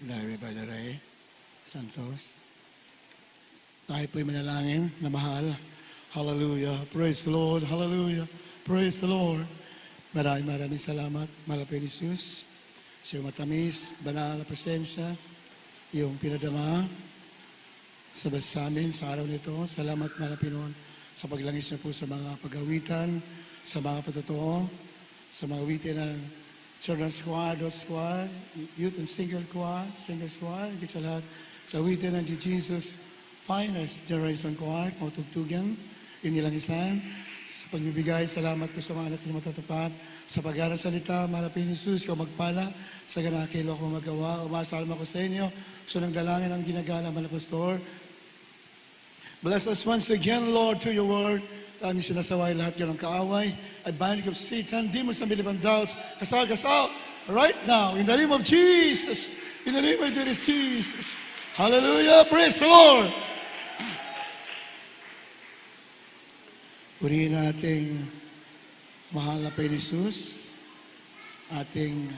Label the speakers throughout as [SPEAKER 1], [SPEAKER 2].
[SPEAKER 1] Larry Badaray Santos. Tayo po'y manalangin na mahal. Hallelujah. Praise the Lord. Hallelujah. Praise the Lord. Maraming salamat, Malapit Jesus. Sa iyong matamis, banal na presensya, iyong pinadama sa amin sa araw nito. Salamat, Malapinon, sa paglangis niyo po sa mga pag-awitan, sa mga patotoo, sa mga awitin ng Children's Choir, Dot Choir, Youth and Single Choir, higit sa lahat, sa awitin ng Jesus Finest Generation Choir, matugtugan, inilangisan, sa pagbibigay, salamat po sa mga anak niyo matatapat, sa pag-aaral salita, Malapit Jesus, ikaw magpala, sa ganakilo ko magawa, umasalam ako sa inyo, so nang dalangin ang ginagala, Malapastor. Bless us once again, Lord, to your word. Aming sinasaway lahat ng kaaway. I bind of Satan, demons and militant doubts. Kasal right now, in the name of Jesus. In the name of Jesus. Hallelujah. Praise the Lord. Purihin nating mahal na Jesus, ating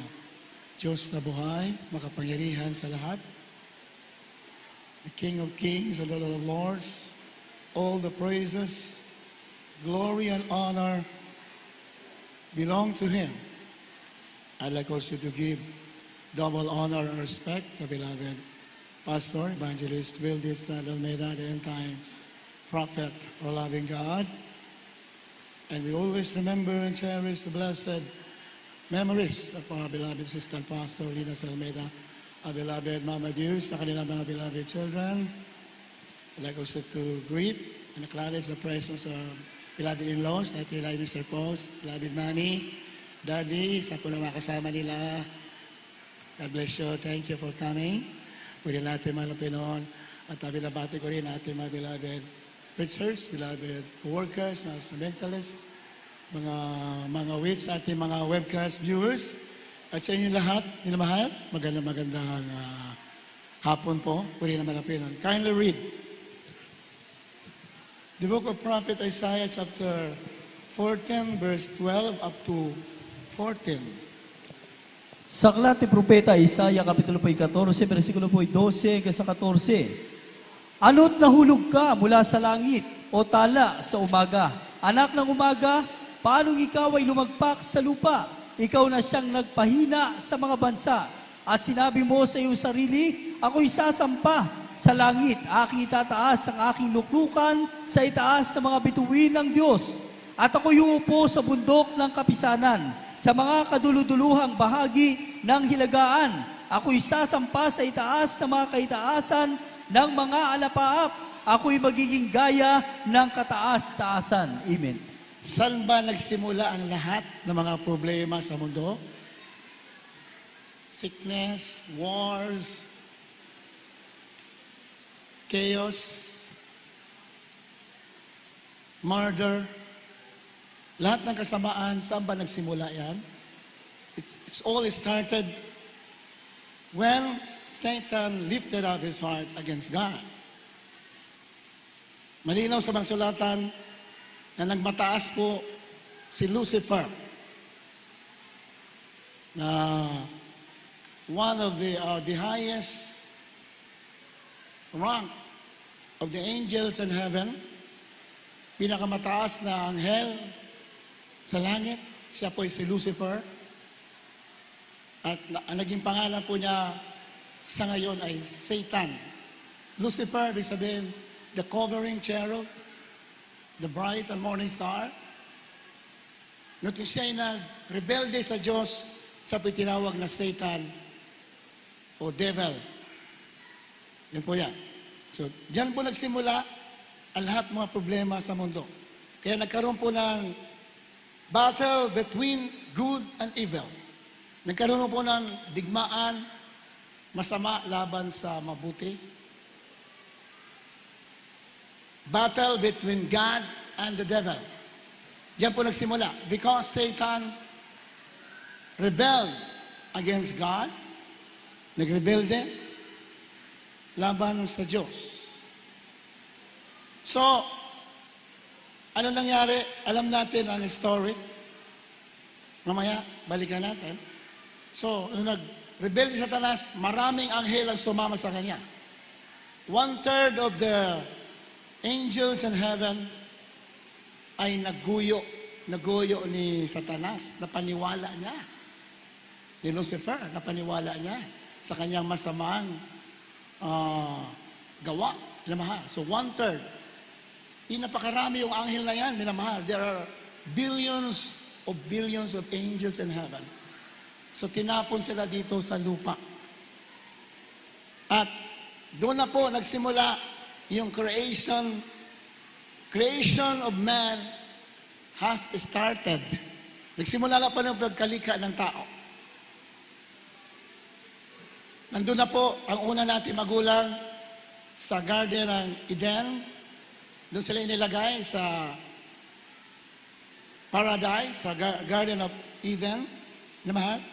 [SPEAKER 1] Diyos na buhay, makapangyarihan sa lahat, the King of Kings and the Lord of Lords. All the praises, glory, and honor belong to Him. I'd like also to give double honor and respect to beloved Pastor, Evangelist Vildis Almeida, the end-time prophet or loving God. And we always remember and cherish the blessed memories of our beloved Sister Pastor Linas Almeida, our beloved Mama Dears, sa kanilang mga beloved children. I'd like also to greet and acknowledge the presence of beloved in-laws, Ate Eli, Mr. Post, beloved Mami, Daddy, sa po na makasama nila. God bless you. Thank you for coming. Pwede natin malapinon. At binabati ko rin natin mga beloved preachers, beloved workers, mga mentalists, mga wits, ating mga webcast viewers. At sa inyo lahat, minamahal, magandang hapon po. Pwede na malapinon. Kindly read the book of Prophet Isaiah, chapter 14, verse 12 up to 14.
[SPEAKER 2] Sa aklat ni Propeta Isaiah, kapitulo 14, versikulo 12 hanggang sa 14. Ano't nahulog ka mula sa langit o tala sa umaga? Anak ng umaga, paanong ikaw ay lumagpak sa lupa? Ikaw na siyang nagpahina sa mga bansa. At sinabi mo sa iyong sarili, ako'y sasampa sa langit, aking itataas ang aking luklukan sa itaas ng mga bituin ng Diyos. At ako'y uupo sa bundok ng kapisanan, sa mga kaduluduluhang bahagi ng hilagaan. Ako'y sasampa sa itaas ng mga kaitaasan ng mga alapaap. Ako'y magiging gaya ng kataas-taasan. Amen.
[SPEAKER 1] Saan ba nagsimula ang lahat ng mga problema sa mundo? Sickness, wars, chaos, murder, lahat ng kasamaan, saan ba nagsimula yan? It's all started when Satan lifted up his heart against God. Malinaw sa mga sulatan na nagmataas po si Lucifer, na one of the highest rank of the angels in heaven, pinakamataas na anghel sa langit, siya po ay si Lucifer. At ang naging pangalan po niya sa ngayon ay Satan. Lucifer, ibig sabihin, the covering cherub, the bright and morning star. Nung siya ay nag-rebelde sa Diyos, sa po tinawag na Satan o devil. Yan po yan. So, diyan po nagsimula ang lahat mga problema sa mundo. Kaya nagkaroon po ng battle between good and evil. Nagkaroon po ng digmaan, masama laban sa mabuti. Battle between God and the devil. Diyan po nagsimula. Because Satan rebelled against God, nagrebelde laban sa Diyos. So, ano nangyari? Alam natin ang story. Mamaya, balikan natin. So, rebelde si Satanas, maraming anghel ang sumama sa kanya. 1/3 of the angels in heaven ay naguyo ni Satanas, napaniwala niya. Ni Lucifer, napaniwala niya sa kanyang masamang gawa, minamahal. So 1/3. Napakarami yung anghel na yan, minamahal. There are billions of angels in heaven. So tinapon sila dito sa lupa. At doon na po nagsimula yung creation of man has started. Nagsimula na po ng pagkalika ng tao. Nandun na po ang una natin magulang sa Garden ng Eden. Doon sila inilagay sa paradise, sa Garden of Eden. Namahal?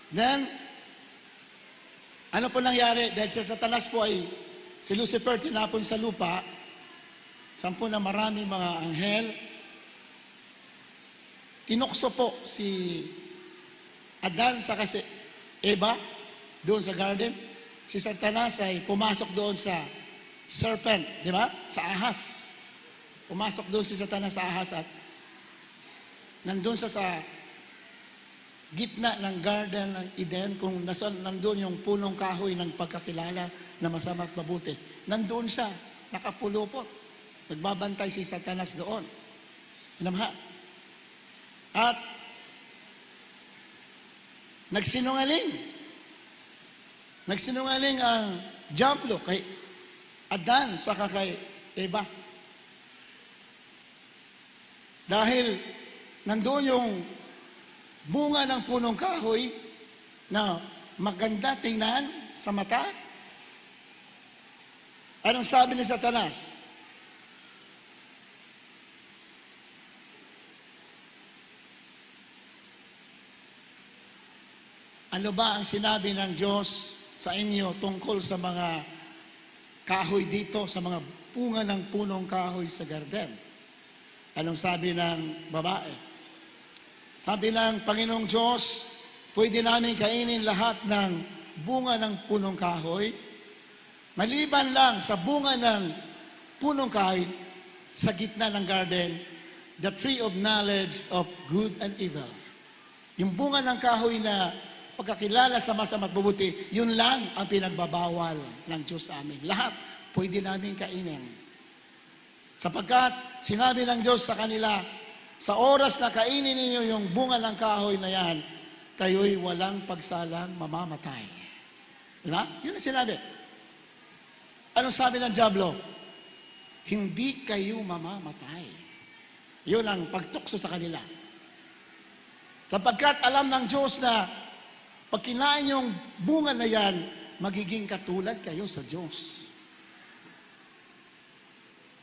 [SPEAKER 1] Then, ano po nangyari? Dahil si Satanas po ay, si Lucifer tinapon sa lupa, 10 na maraming mga anghel, tinukso po si Adan sa kasi Eva, doon sa garden. Si Satanas ay pumasok doon sa serpent, di ba? Sa ahas. Pumasok doon si Satanas sa ahas at nandun sa gitna ng garden ng Eden, kung nandun yung punong kahoy ng pagkakilala na masama at mabuti. Nandun siya, nakapulupot. Nagbabantay si Satanas doon. Inamha. At nagsinungaling ang diablo kay Adan saka kay Eva. Dahil nandoon yung bunga ng punong kahoy na maganda tingnan sa mata. Anong sabi ni Satanas? Ano ba ang sinabi ng Diyos sa inyo tungkol sa mga kahoy dito, sa mga bunga ng punong kahoy sa garden? Anong sabi ng babae? Sabi ng Panginoong Diyos, pwede namin kainin lahat ng bunga ng punong kahoy, maliban lang sa bunga ng punong kahoy sa gitna ng garden, the tree of knowledge of good and evil. Yung bunga ng kahoy na pagkakilala sa masama at mabuti, yun lang ang pinagbabawal ng Diyos sa amin. Lahat pwede namin kainin. Sapagkat sinabi ng Diyos sa kanila, sa oras na kainin ninyo yung bunga ng kahoy na yan, kayo'y walang pagsalang mamamatay. Diba? Yun ang sinabi. Anong sabi ng diablo? Hindi kayo mamamatay. Yun ang pagtukso sa kanila. Sapagkat alam ng Diyos na pag kinain yung bunga na yan, magiging katulad kayo sa Diyos.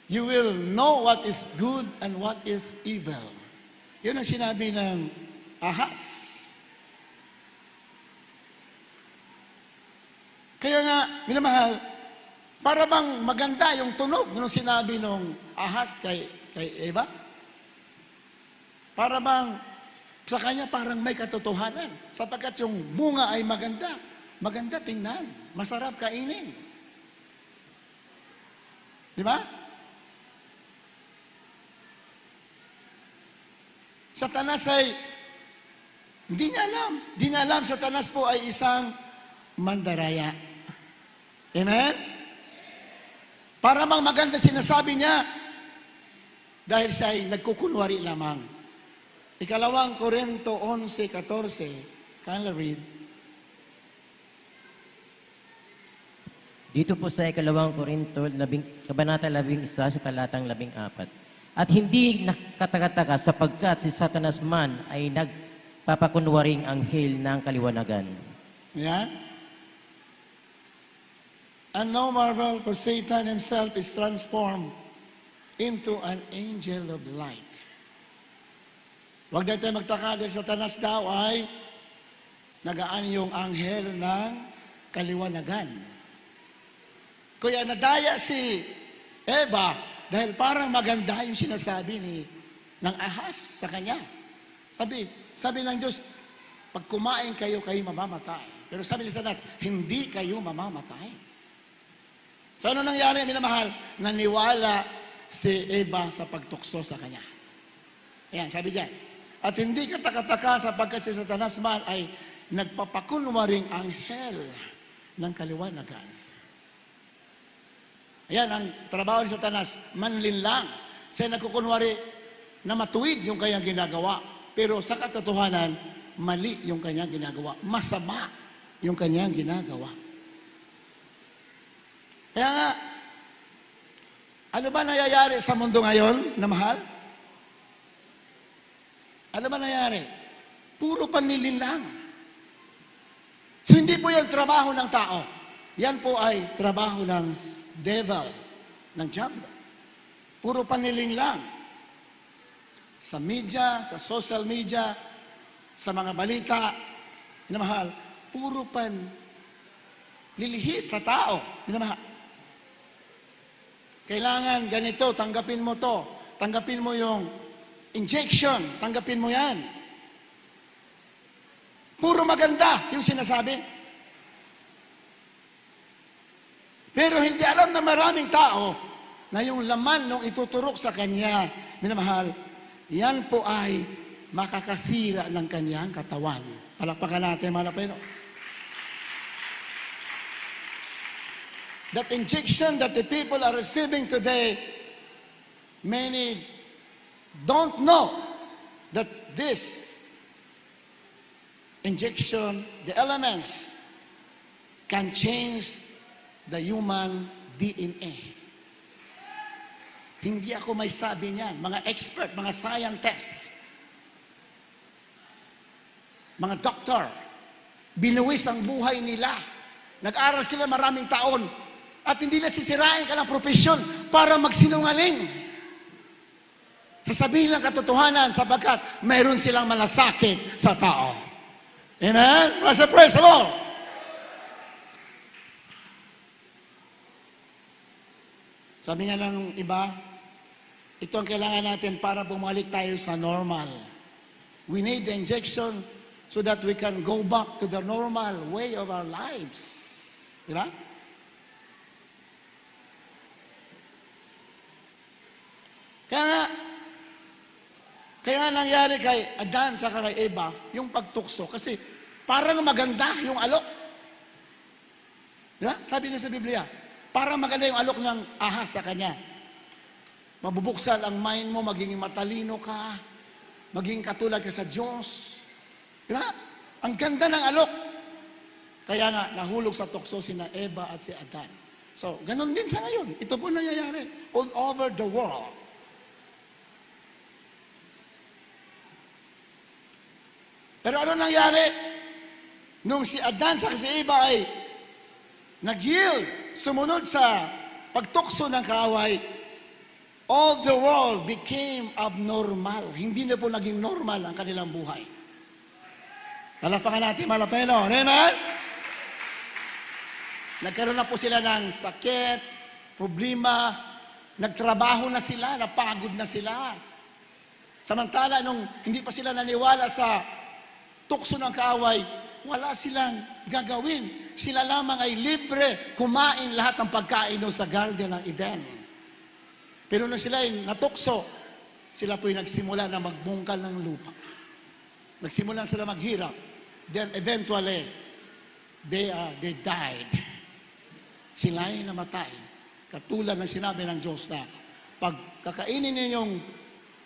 [SPEAKER 1] You will know what is good and what is evil. Yun ang sinabi ng ahas. Kaya nga, minamahal, para bang maganda yung tunog nung sinabi ng ahas kay Eva? Para bang sa kanya parang may katotohanan. Sapagkat yung bunga ay maganda. Maganda tingnan. Masarap kainin. Di ba? Satanas ay, hindi niya alam. Hindi niya alam, Satanas po ay isang mandaraya. Amen? Para bang maganda sinasabi niya, dahil siya ay nagkukunwari lamang. Ikalawang Korinto 11:14, can I read?
[SPEAKER 3] Dito po sa ikalawang Korinto, kabanata 11 sa talatang 14. At hindi nakataka-taka sapagkat si Satanas man ay nagpapakunwaring anghel ng kaliwanagan.
[SPEAKER 1] Yan. And no marvel, for Satan himself is transformed into an angel of light. Huwag na tayo magtaka dahil Satanas daw ay nagaan yung anghel ng kaliwanagan. Kaya nadaya si Eva dahil parang maganda yung sinasabi ng ahas sa kanya. Sabi ng Diyos, Pag kumain kayo, kayo mamamatay. Pero sabi ni Satanas, hindi kayo mamamatay. So ano nangyari, minamahal? Naniwala si Eva sa pagtukso sa kanya. Ayan, sabi diyan. At hindi kataka-taka sapagkat si Satanas man ay nagpapakunwaring anghel ng kaliwanagan. Ayan, ang trabaho ni Satanas, manlinlang. Siya nagkukunwari na matuwid yung kanyang ginagawa. Pero sa katotohanan, mali yung kanyang ginagawa. Masama yung kanyang ginagawa. Kaya nga, ano ba nangyayari sa mundo ngayon na mahal? Ano ba nangyayari? Puro panlilinlang. So hindi po yan trabaho ng tao. Yan po ay trabaho ng devil, ng diablo. Puro panlilinlang. Sa media, sa social media, sa mga balita, minamahal, puro lilihis sa tao. Minamahal. Kailangan ganito, tanggapin mo to. Tanggapin mo yung injection, tanggapin mo yan. Puro maganda yung sinasabi. Pero hindi alam na maraming tao na yung laman nung ituturok sa kanya, minamahal, yan po ay makakasira ng kanyang katawan. Palakpakan natin, mga Pilipino. That injection that the people are receiving today, many don't know that this injection, the elements, can change the human DNA. Hindi ako may sabi niyan. Mga expert, mga scientists, mga doktor, binuwis ang buhay nila. Nag-aral sila maraming taon at hindi na sisirain ka ng profesyon para magsinungaling. Sasabihin lang katotohanan sapagkat mayroon silang malasakit sa tao. Amen? Praise the Lord. Sabi nga ng iba, ito ang kailangan natin para bumalik tayo sa normal. We need the injection so that we can go back to the normal way of our lives. Di ba? Kaya nga nangyari kay Adan sa kay Eva, yung pagtukso. Kasi parang maganda yung alok. Di ba? Sabi niya sa Biblia, parang maganda yung alok ng ahas sa kanya. Mabubuksan ang mind mo, magiging matalino ka, magiging katulad ka sa Diyos. Di ba? Ang ganda ng alok. Kaya nga, nahulog sa tukso sina Eva at si Adan. So, ganun din sa ngayon. Ito po nangyayari all over the world. Pero ano nangyari? Nung si Adan sa si Eva ay nag-yield, sumunod sa pagtukso ng kaaway, all the world became abnormal. Hindi na po naging normal ang kanilang buhay. Palakpakan natin, mga Pilipino. Amen? Nagkaroon na po sila ng sakit, problema, nagtrabaho na sila, napagod na sila. Samantala, nung hindi pa sila naniwala sa tukso ng kaaway, wala silang gagawin. Sila lamang ay libre kumain lahat ng pagkain sa Garden ng Eden. Pero nung sila ay natukso, sila po'y nagsimula na magbungkal ng lupa. Nagsimula sila maghirap. Then eventually, they died. Sila ay namatay. Katulad ng sinabi ng Diyos na, pag kakainin ninyong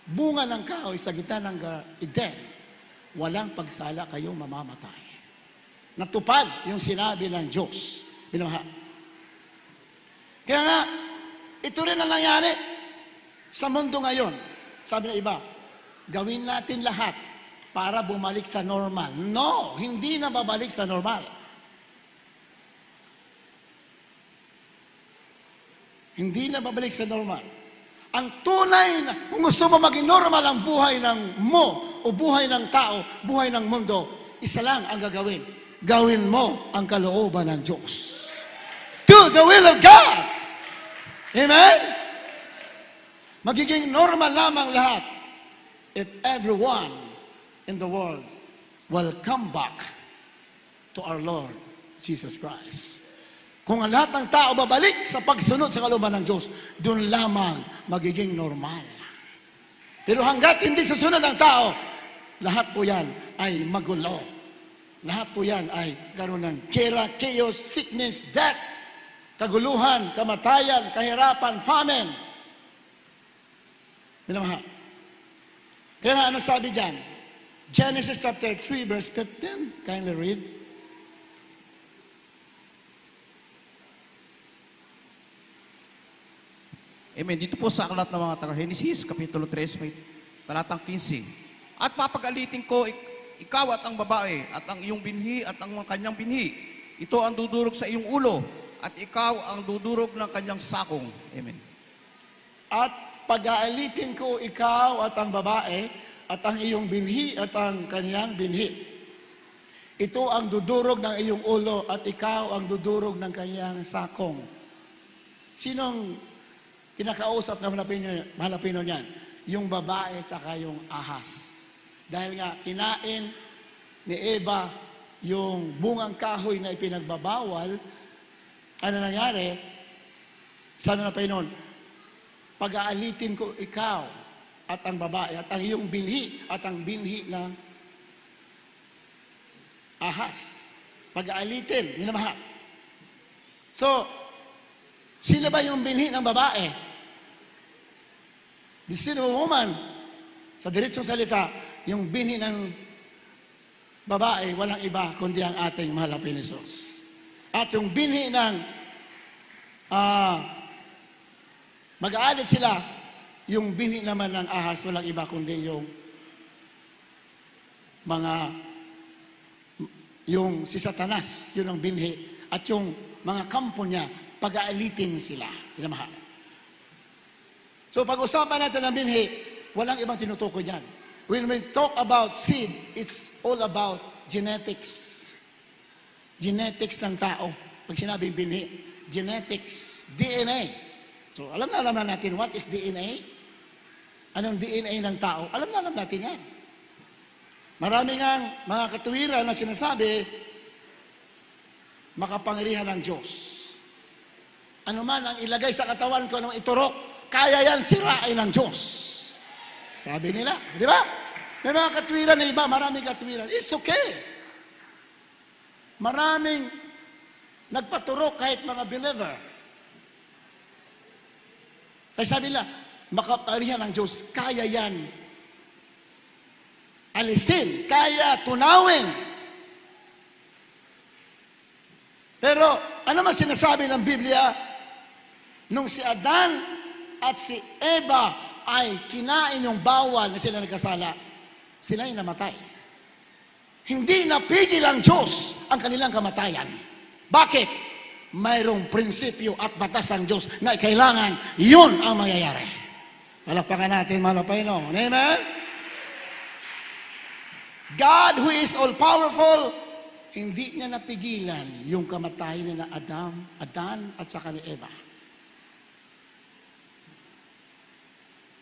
[SPEAKER 1] bunga ng kahoy sa gitna ng Eden, walang pagsala kayong mamamatay. Natupad yung sinabi ng Diyos. Binamahal. Kaya nga, ito rin ang nangyari sa mundo ngayon. Sabi ng iba, gawin natin lahat para bumalik sa normal. No, hindi na babalik sa normal. Hindi na babalik sa normal. Ang tunay na, kung gusto mo maging normal ang buhay ng mo, o buhay ng tao, buhay ng mundo, isa lang ang gagawin. Gawin mo ang kalooban ng Diyos. Do the will of God. Amen? Magiging normal lamang lahat if everyone in the world will come back to our Lord Jesus Christ. Kung ang lahat ng tao babalik sa pagsunod sa kalooban ng Diyos, doon lamang magiging normal. Pero hanggat hindi susunod ang tao, lahat po yan ay magulo. Lahat po yan ay karoon ng kera, chaos, sickness, death, kaguluhan, kamatayan, kahirapan, famine. Minamahal. Kaya nga, ano sabi dyan? Genesis chapter 3, verse 15. Kindly read.
[SPEAKER 4] Amen. Dito po sa aklat ng mga taga-Genesis, Kapitulo 3, may talatang 15. At papagalitin ko ikaw at ang babae, at ang iyong binhi at ang kanyang binhi. Ito ang dudurog sa iyong ulo, at ikaw ang dudurog ng kanyang sakong. Amen.
[SPEAKER 1] At pag-aalitin ko ikaw at ang babae, at ang iyong binhi at ang kanyang binhi. Ito ang dudurog ng iyong ulo, at ikaw ang dudurog ng kanyang sakong. Sinong kinakausap na Malapino niyan? Yung babae saka yung ahas. Dahil nga, kinain ni Eva yung bungang kahoy na ipinagbabawal, ano nangyari? Sabi ng Panginoon, pag-aalitin ko ikaw at ang babae, at ang iyong binhi at ang binhi ng ahas. Pag-aalitin, minamahal. So, sino ba yung binhi ng babae? The seed of a woman, sa diretsong salita, yung binhi ng babae, walang iba kundi ang ating mahal na Panginoon. At yung binhi ng mag-aalit sila, yung binhi naman ng ahas, walang iba kundi yung si Satanas, yun ang binhi. At yung mga kampo niya, pag-aalitin sila. Pinamahal. So pag-usapan natin ng binhi, walang ibang tinutukoy dyan. When we talk about seed, it's all about genetics. Genetics ng tao. Pag sinabing binhi, genetics, DNA. So alam na natin what is DNA? Anong DNA ng tao? Alam natin yan. Marami ngang mga katuwiran na sinasabi, makapangyarihan ng Diyos. Ano man ang ilagay sa katawan ko ng iturok, kaya yan sirain ng Diyos. Sabi nila, di ba? May mga katwiran na iba, maraming katwiran. It's okay. Maraming nagpaturok kahit mga believer. Kaya sabi nila, makapangyarihan ng Diyos, kaya yan alisin, kaya tunawin. Pero ano man sinasabi ng Biblia, nung si Adan at si Eva ay kinain yung bawal na sila nagkasala, sila ay namatay. Hindi napigil ang Diyos ang kanilang kamatayan. Bakit? Mayroong prinsipyo at batas ng Diyos na kailangan yun ang mangyayari. Palakpakan natin, mga Panginoon. Amen? God who is all-powerful, hindi niya napigilan yung kamatayan ni Adan at saka ni Eva.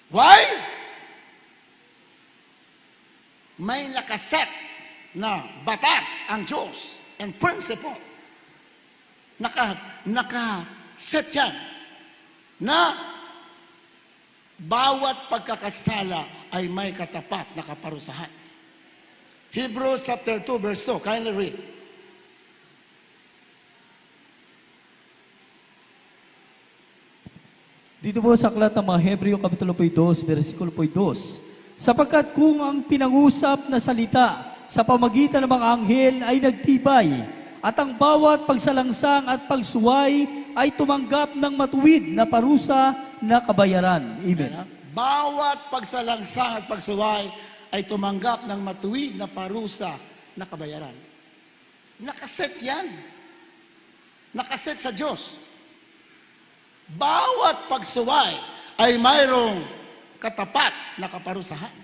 [SPEAKER 1] Why? May nakaset na batas ang Diyos and principle. Nakaset yan na bawat pagkakasala ay may katapat na kaparusahan. Hebrews chapter 2 verse 2. Kindly read.
[SPEAKER 2] Dito po sa aklat ng mga Hebreo, Kapitulo 2, versikulo 2. Sapagkat kung ang pinangusap na salita sa pamagitan ng mga anghel ay nagtibay, at ang bawat pagsalangsang at pagsuway ay tumanggap ng matuwid na parusa na kabayaran. Amen.
[SPEAKER 1] Bawat pagsalangsang at pagsuway ay tumanggap ng matuwid na parusa na kabayaran. Nakaset yan. Nakaset sa Diyos. Bawat pagsuway ay mayroong katapat na kaparusahan.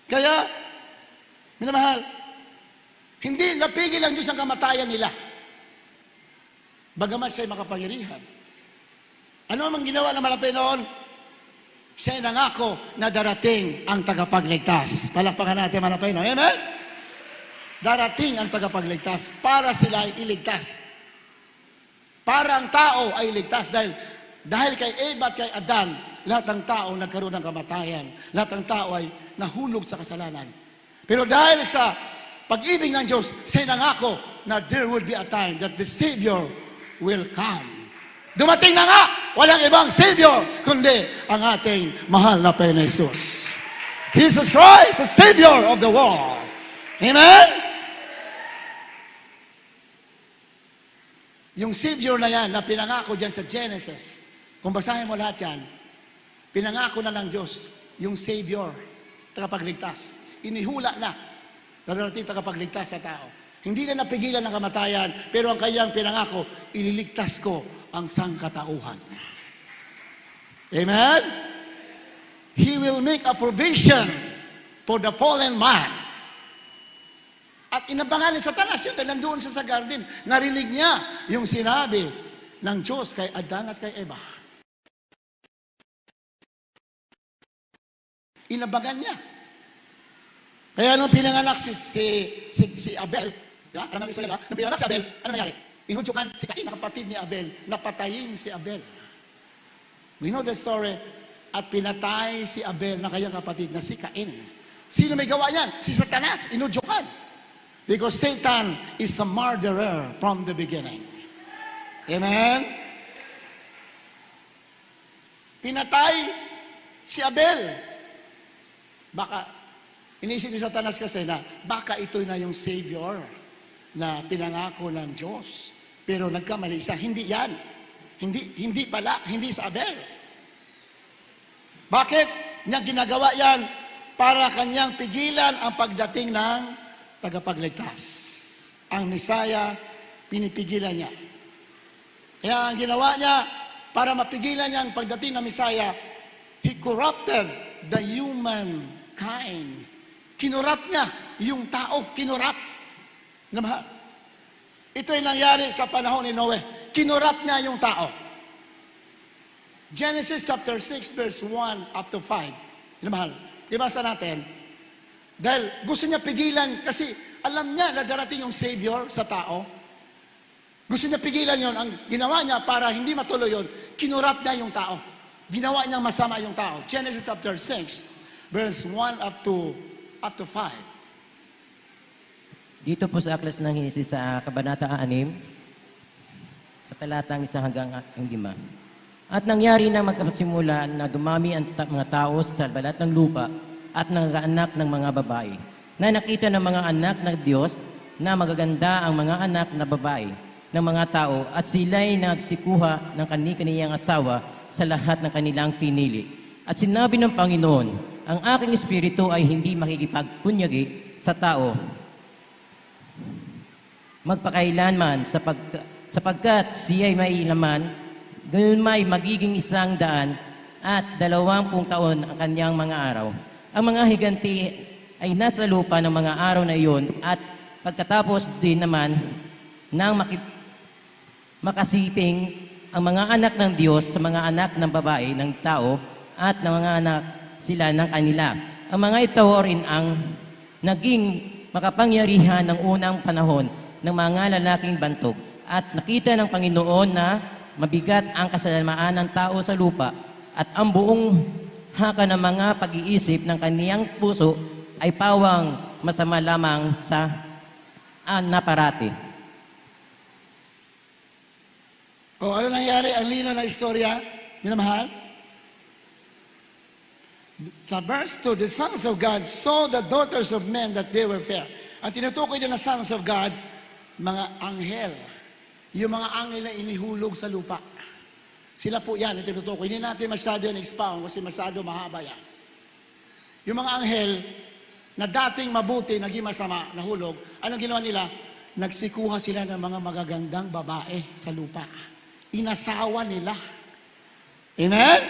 [SPEAKER 1] Kaya, minamahal, hindi napigil ang Diyos ang kamatayan nila. Bagamat siya'y makapangyarihan. Ano ang ginawa ng Malapit noon? Siya nangako na darating ang tagapagligtas. Palakpakan natin mga Panginoon. Amen? Darating ang tagapagligtas para sila ay iligtas. Para ang tao ay iligtas dahil kay Eva at kay Adan, lahat ng tao nagkaroon ng kamatayan. Lahat ng tao ay nahulog sa kasalanan. Pero dahil sa pag-ibig ng Diyos, siya nangako na there will be a time that the Savior will come. Dumating na nga! Walang ibang Savior, kundi ang ating mahal na Panginoon Jesus. Jesus Christ, the Savior of the world. Amen? Yung Savior na yan, na pinangako dyan sa Genesis, kung basahin mo lahat yan, pinangako na ng Diyos, yung Savior, tagapagligtas. Inihula na darating tagapagligtas sa tao. Hindi na napigilan ng kamatayan, pero ang kanyang pinangako, ililigtas ko ang sangkatauhan. Amen? He will make a provision for the fallen man. At inabangan ni Satanas yun, dahil nandoon siya sa garden. Narinig niya yung sinabi ng Diyos kay Adan at kay Eva. Inabangan niya. Kaya nung pinanganak si Abel, alam ng Israel, nung pinanganak si Abel, ano nangyari? Inudyukan si Cain, kapatid ni Abel, napatayin si Abel. We know the story. At pinatay si Abel na kanyang kapatid na si Cain. Sino may gawa yan? Si Satanas, inudyukan. Because Satan is the murderer from the beginning. Amen? Pinatay si Abel. Baka, inisip ni Satanas kasi na, baka ito na yung Savior na pinangako ng Diyos. Pero nagkamali siya. Hindi yan. Hindi pala. Hindi sa Abel. Bakit niya ginagawa yan? Para kanyang pigilan ang pagdating ng tagapagligtas. Ang Messiah, pinipigilan niya. Kaya ang ginawa niya, para mapigilan niya ang pagdating ng Messiah, He corrupted the human kind. Kinurap niya yung tao. Kinurap. Ito ay nangyari sa panahon ni Noe. Kinurap niya yung tao. Genesis chapter 6 verse 1 up to 5. Mahal, ibasa natin. Dahil gusto niya pigilan kasi alam niya na darating yung Savior sa tao. Gusto niya pigilan yon. Ang ginawa niya para hindi matuloy yon, kinurap niya yung tao. Ginawa niyang masama yung tao. Genesis chapter 6 verse 1 up to 5.
[SPEAKER 3] Dito po sa Aklas ng Henesis sa Kabanata 6, sa talatang 1 hanggang 5. At nangyari na magkasimula na dumami ang mga tao sa balat ng lupa at nangaanak ng mga babae. Na nakita ng mga anak ng Diyos na magaganda ang mga anak na babae ng mga tao at sila'y nagsikuha ng kani-kaniyang asawa sa lahat ng kanilang pinili. At sinabi ng Panginoon, ang aking espiritu ay hindi makikipagpunyagi sa tao magpakailanman sapagkat siya'y may laman. Ganoon may magiging 100 at 20 taon ang kanyang mga araw. Ang mga higanti ay nasa lupa ng mga araw na iyon at pagkatapos din naman ng makasiping ang mga anak ng Diyos sa mga anak ng babae ng tao at ng mga anak sila ng kanila. Ang mga ito rin ang naging makapangyarihan ng unang panahon ng mga lalaking bantog at nakita ng Panginoon na mabigat ang kasalanan ng tao sa lupa at ang buong haka ng mga pag-iisip ng kaniyang puso ay pawang masama lamang sa naparati.
[SPEAKER 1] O ano nangyari? Ang lino na istorya, minamahal? Sa verse 2, the sons of God saw the daughters of men that they were fair. Ang tinutukoy din na sons of God, mga anghel. Yung mga anghel na inihulog sa lupa. Sila po yan, itinutukoy. Hindi natin masyado na-expound kasi masyado mahaba yan. Yung mga anghel na dating mabuti, naging masama, nahulog, anong ginawa nila? Nagsikuha sila ng mga magagandang babae sa lupa. Inasawa nila. Amen?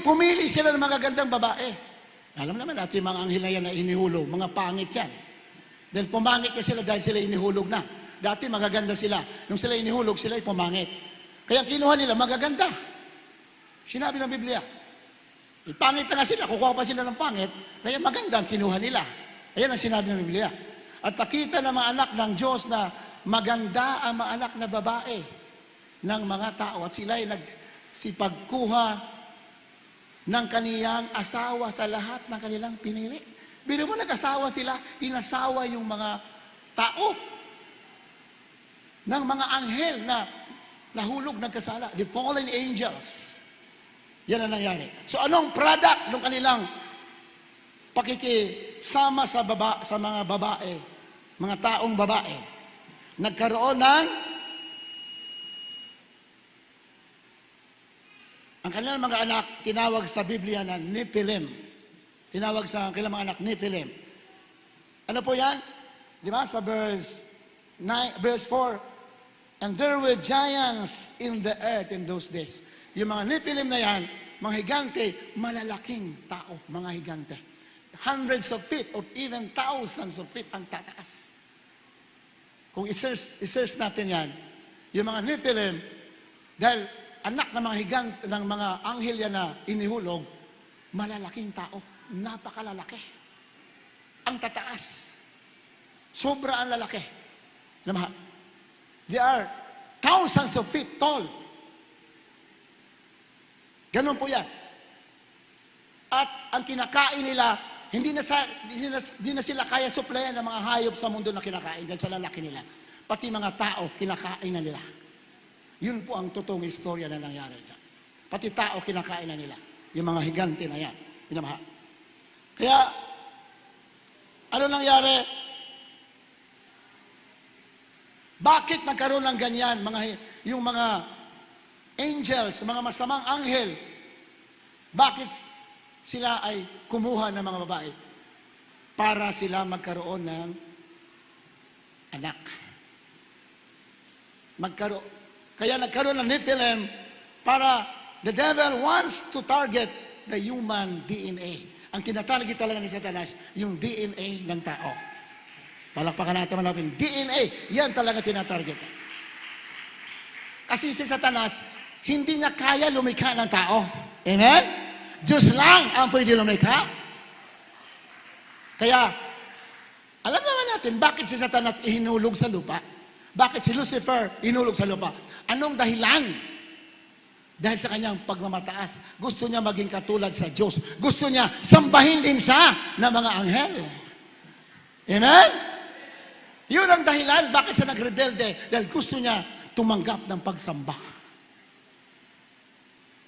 [SPEAKER 1] Pumili sila ng magagandang babae. Alam naman natin yung mga anghel na yan na inihulog, mga pangit yan. Dahil pumangit ka sila dahil sila inihulog na. Dati magaganda sila. Nung sila inihulog, sila ay pumangit. Kaya kinuha nila magaganda. Sinabi ng Biblia. Pangit na nga sila, kukuha pa sila ng pangit, kaya maganda ang kinuha nila. Ayan ang sinabi ng Biblia. At nakita ng mga anak ng Diyos na maganda ang mga anak na babae ng mga tao. At sila ay nagsipagkuha ng kaniyang asawa sa lahat ng kanilang pinili. Biro mo, nag-asawa sila, inasawa yung mga tao ng mga anghel na nahulog ng kasala, the fallen angels. Yan ang nangyari. So anong product ng kanilang pakikisama sa mga babae, mga taong babae? Nagkaroon ng ang kanilang mga anak tinawag sa Biblia na Nephilim. Tinawag sa kanilang mga anak Nephilim. Ano po yan? Di ba? Sa verse 4, and there were giants in the earth in those days. Yung mga Nephilim na yan, mga higante, malalaking tao, mga higante. Hundreds of feet or even thousands of feet ang tataas. Kung i-search natin yan, yung mga Nephilim, dahil anak ng mga higante, ng mga anghel yan na inihulog, malalaking tao, napakalalaki. Ang tataas. Sobra ang lalaki. They are thousands of feet tall. Ganun po yan. At ang kinakain nila, hindi na sila kaya suplayan ng mga hayop sa mundo na kinakain dahil sa lalaki nila. Pati mga tao, kinakain na nila. Yun po ang totoong istorya na nangyari dyan. Pati tao, kinakain na nila. Yung mga higante na yan. Pinamaha. Kaya, ano nangyari? Bakit nagkaroon ng ganyan? Yung mga angels, mga masamang anghel, bakit sila ay kumuha ng mga babae? Para sila magkaroon ng anak. Kaya nagkaroon ng Nephilim para the devil wants to target the human DNA. Ang tinatarget talaga ni Satanas, yung DNA ng tao. Palakpakan natin malapin. DNA, yan talaga tinatarget. Kasi si Satanas, hindi niya kaya lumikha ng tao. Amen? Diyos lang ang pwede lumikha. Kaya, alam naman natin, bakit si Satanas ihinulog sa lupa? Bakit si Lucifer inulog sa lupa? Anong dahilan? Dahil sa kanyang pagmamataas. Gusto niya maging katulad sa Diyos. Gusto niya sambahin din siya ng mga anghel. Amen? Yun ang dahilan bakit siya nagrebelde. Dahil gusto niya tumanggap ng pagsamba.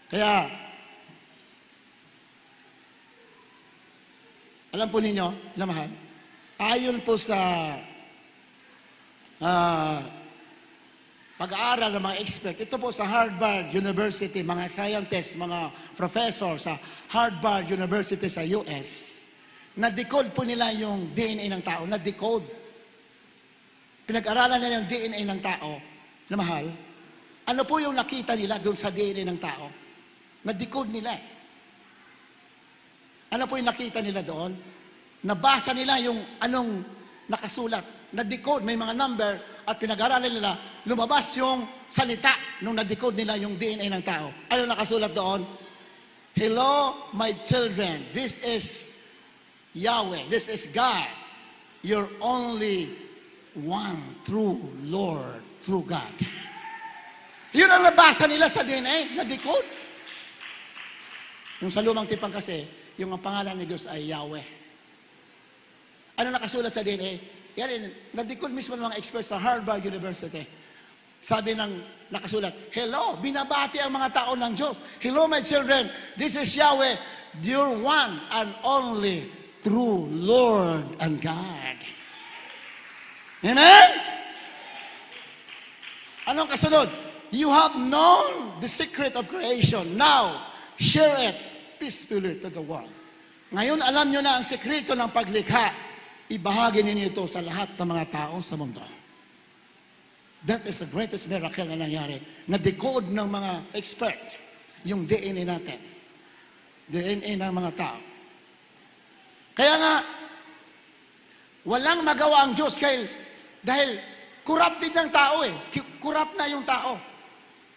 [SPEAKER 1] Kaya, alam po ninyo, mahal, ayon po sa pag-aaral ng mga expert, ito po sa Harvard University, mga scientists, mga professor sa Harvard University sa US, na-decode po nila yung DNA ng tao, na-decode. Pinag-aralan nila yung DNA ng tao, na mahal, ano po yung nakita nila doon sa DNA ng tao? Na-decode nila eh. Ano po yung nakita nila doon? Nabasa nila yung anong nakasulat. Na-decode, may mga number, at pinag-aralan nila, lumabas yung salita nung na-decode nila yung DNA ng tao. Ano nakasulat doon? Hello, my children. This is Yahweh. This is God. Your only one true Lord, true God. Yun ang nabasa nila sa DNA, na-decode. Yung sa lumang tipang kasi, yung ang pangalan ni Diyos ay Yahweh. Ano nakasulat sa DNA? Yan, na-decode mismo ng mga experts sa Harvard University. Sabi ng nakasulat, hello, binabati ang mga tao ng Diyos. Hello, my children, this is Yahweh, your one and only true Lord and God. Amen? Anong kasunod? You have known the secret of creation. Now, share it peacefully to the world. Ngayon, alam nyo na ang sekreto ng paglikha. Ibahagi ninyo ito sa lahat ng mga tao sa mundo. That is the greatest miracle na nangyari. Na-decode ng mga expert yung DNA natin. DNA ng mga tao. Kaya nga, walang magawa ang Diyos dahil corrupted ng tao eh. Corrupt na yung tao.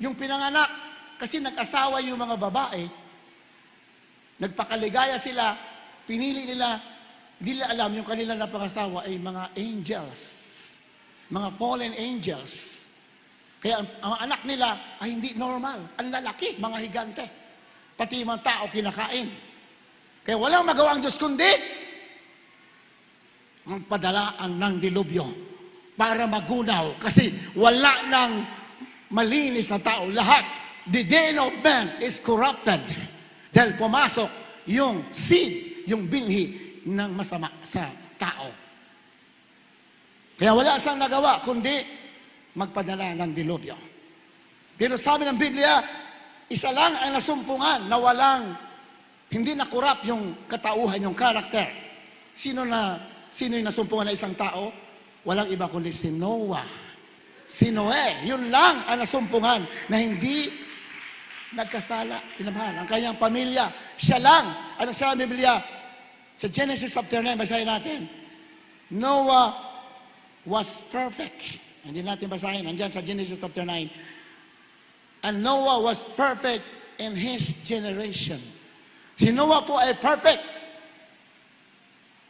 [SPEAKER 1] Yung pinanganak, Kasi nag-asawa yung mga babae, nagpakaligaya sila, pinili nila, hindi nila alam yung kanila na pangasawa ay mga angels, mga fallen angels. Kaya ang anak nila ay hindi normal, ang lalaki, mga higante. Pati yung mga tao kinakain. Kaya walang magawa ang Diyos kundi magpadala ang ng dilubyo para magunaw. Kasi wala nang malinis na tao. Lahat, the DNA of man is corrupted. Dahil pumasok yung seed, yung binhi ng masama sa tao. Kaya wala siyang nagawa kundi magpadala ng dilubyo. Pero sabi ng Biblia, isa lang ang nasumpungan na walang, hindi na-corrupt yung katauhan, yung karakter. Sino yung nasumpungan na isang tao? Walang iba kundi si Noah. Si Noe, yun lang ang nasumpungan na hindi nagkasala. Pinamahal, ang kanyang pamilya. Siya lang. Ano sa Biblia? Sa Genesis chapter 9, basahin natin. Noah was perfect. Hindi natin basahin. Andyan sa Genesis chapter 9. And Noah was perfect in his generation. Si Noah po ay perfect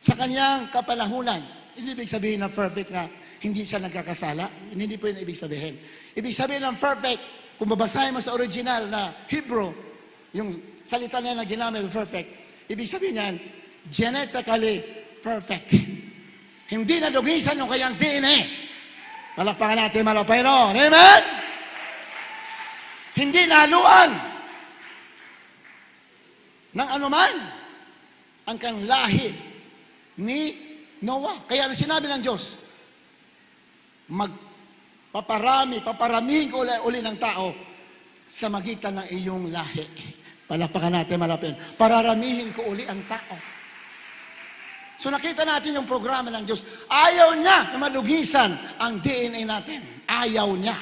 [SPEAKER 1] sa kanyang kapanahunan. Hindi ibig sabihin ng perfect na hindi siya nagkakasala. Hindi po yun ibig sabihin. Ibig sabihin ng perfect, kung babasahin mo sa original na Hebrew, yung salita niya na ginamit perfect, ibig sabihin yan, genetically perfect. Hindi nadugisan yung kanyang DNA. Palakpakan natin malapay no. Amen? Hindi nahaluan ng anuman ang kanyang lahi ni Noah. Kaya ano sinabi ng Diyos? Paparamihin ko uli ng tao sa magitan ng iyong lahi. Palakpakan natin malapin. Pararamihin ko uli ang tao. So nakita natin yung programa ng Diyos. Ayaw niya na malugisan ang DNA natin. Ayaw niya.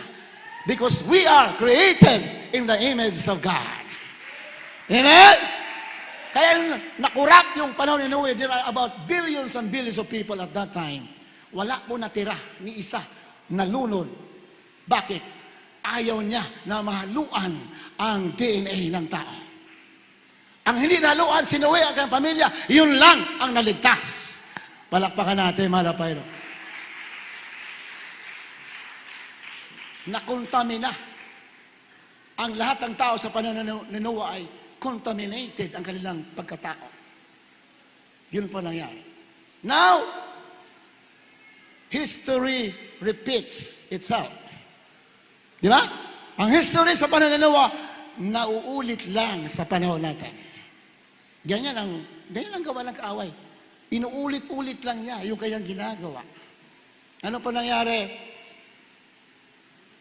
[SPEAKER 1] Because we are created in the image of God. Amen? Kaya nakurap yung panahon ni Noe, there are about billions and billions of people at that time. Wala po natira ni isa, nalunod. Bakit? Ayaw niya na mahaluan ang DNA ng tao. Ang hindi naluan, si Noe ang kanyang pamilya, yun lang ang naligtas. Palakpakan natin, malapay. Nakontamina. Ang lahat ng tao sa panahon ni Noah ay contaminated ang kanilang pagkatao. Yun po nangyari. Now, history repeats itself. Di ba? Ang history sa panahon ni Noah, nauulit lang sa panahon natin. Ganyan ang gawa ng kaaway. Inuulit-ulit lang niya yung kanyang ginagawa. Ano po nangyari?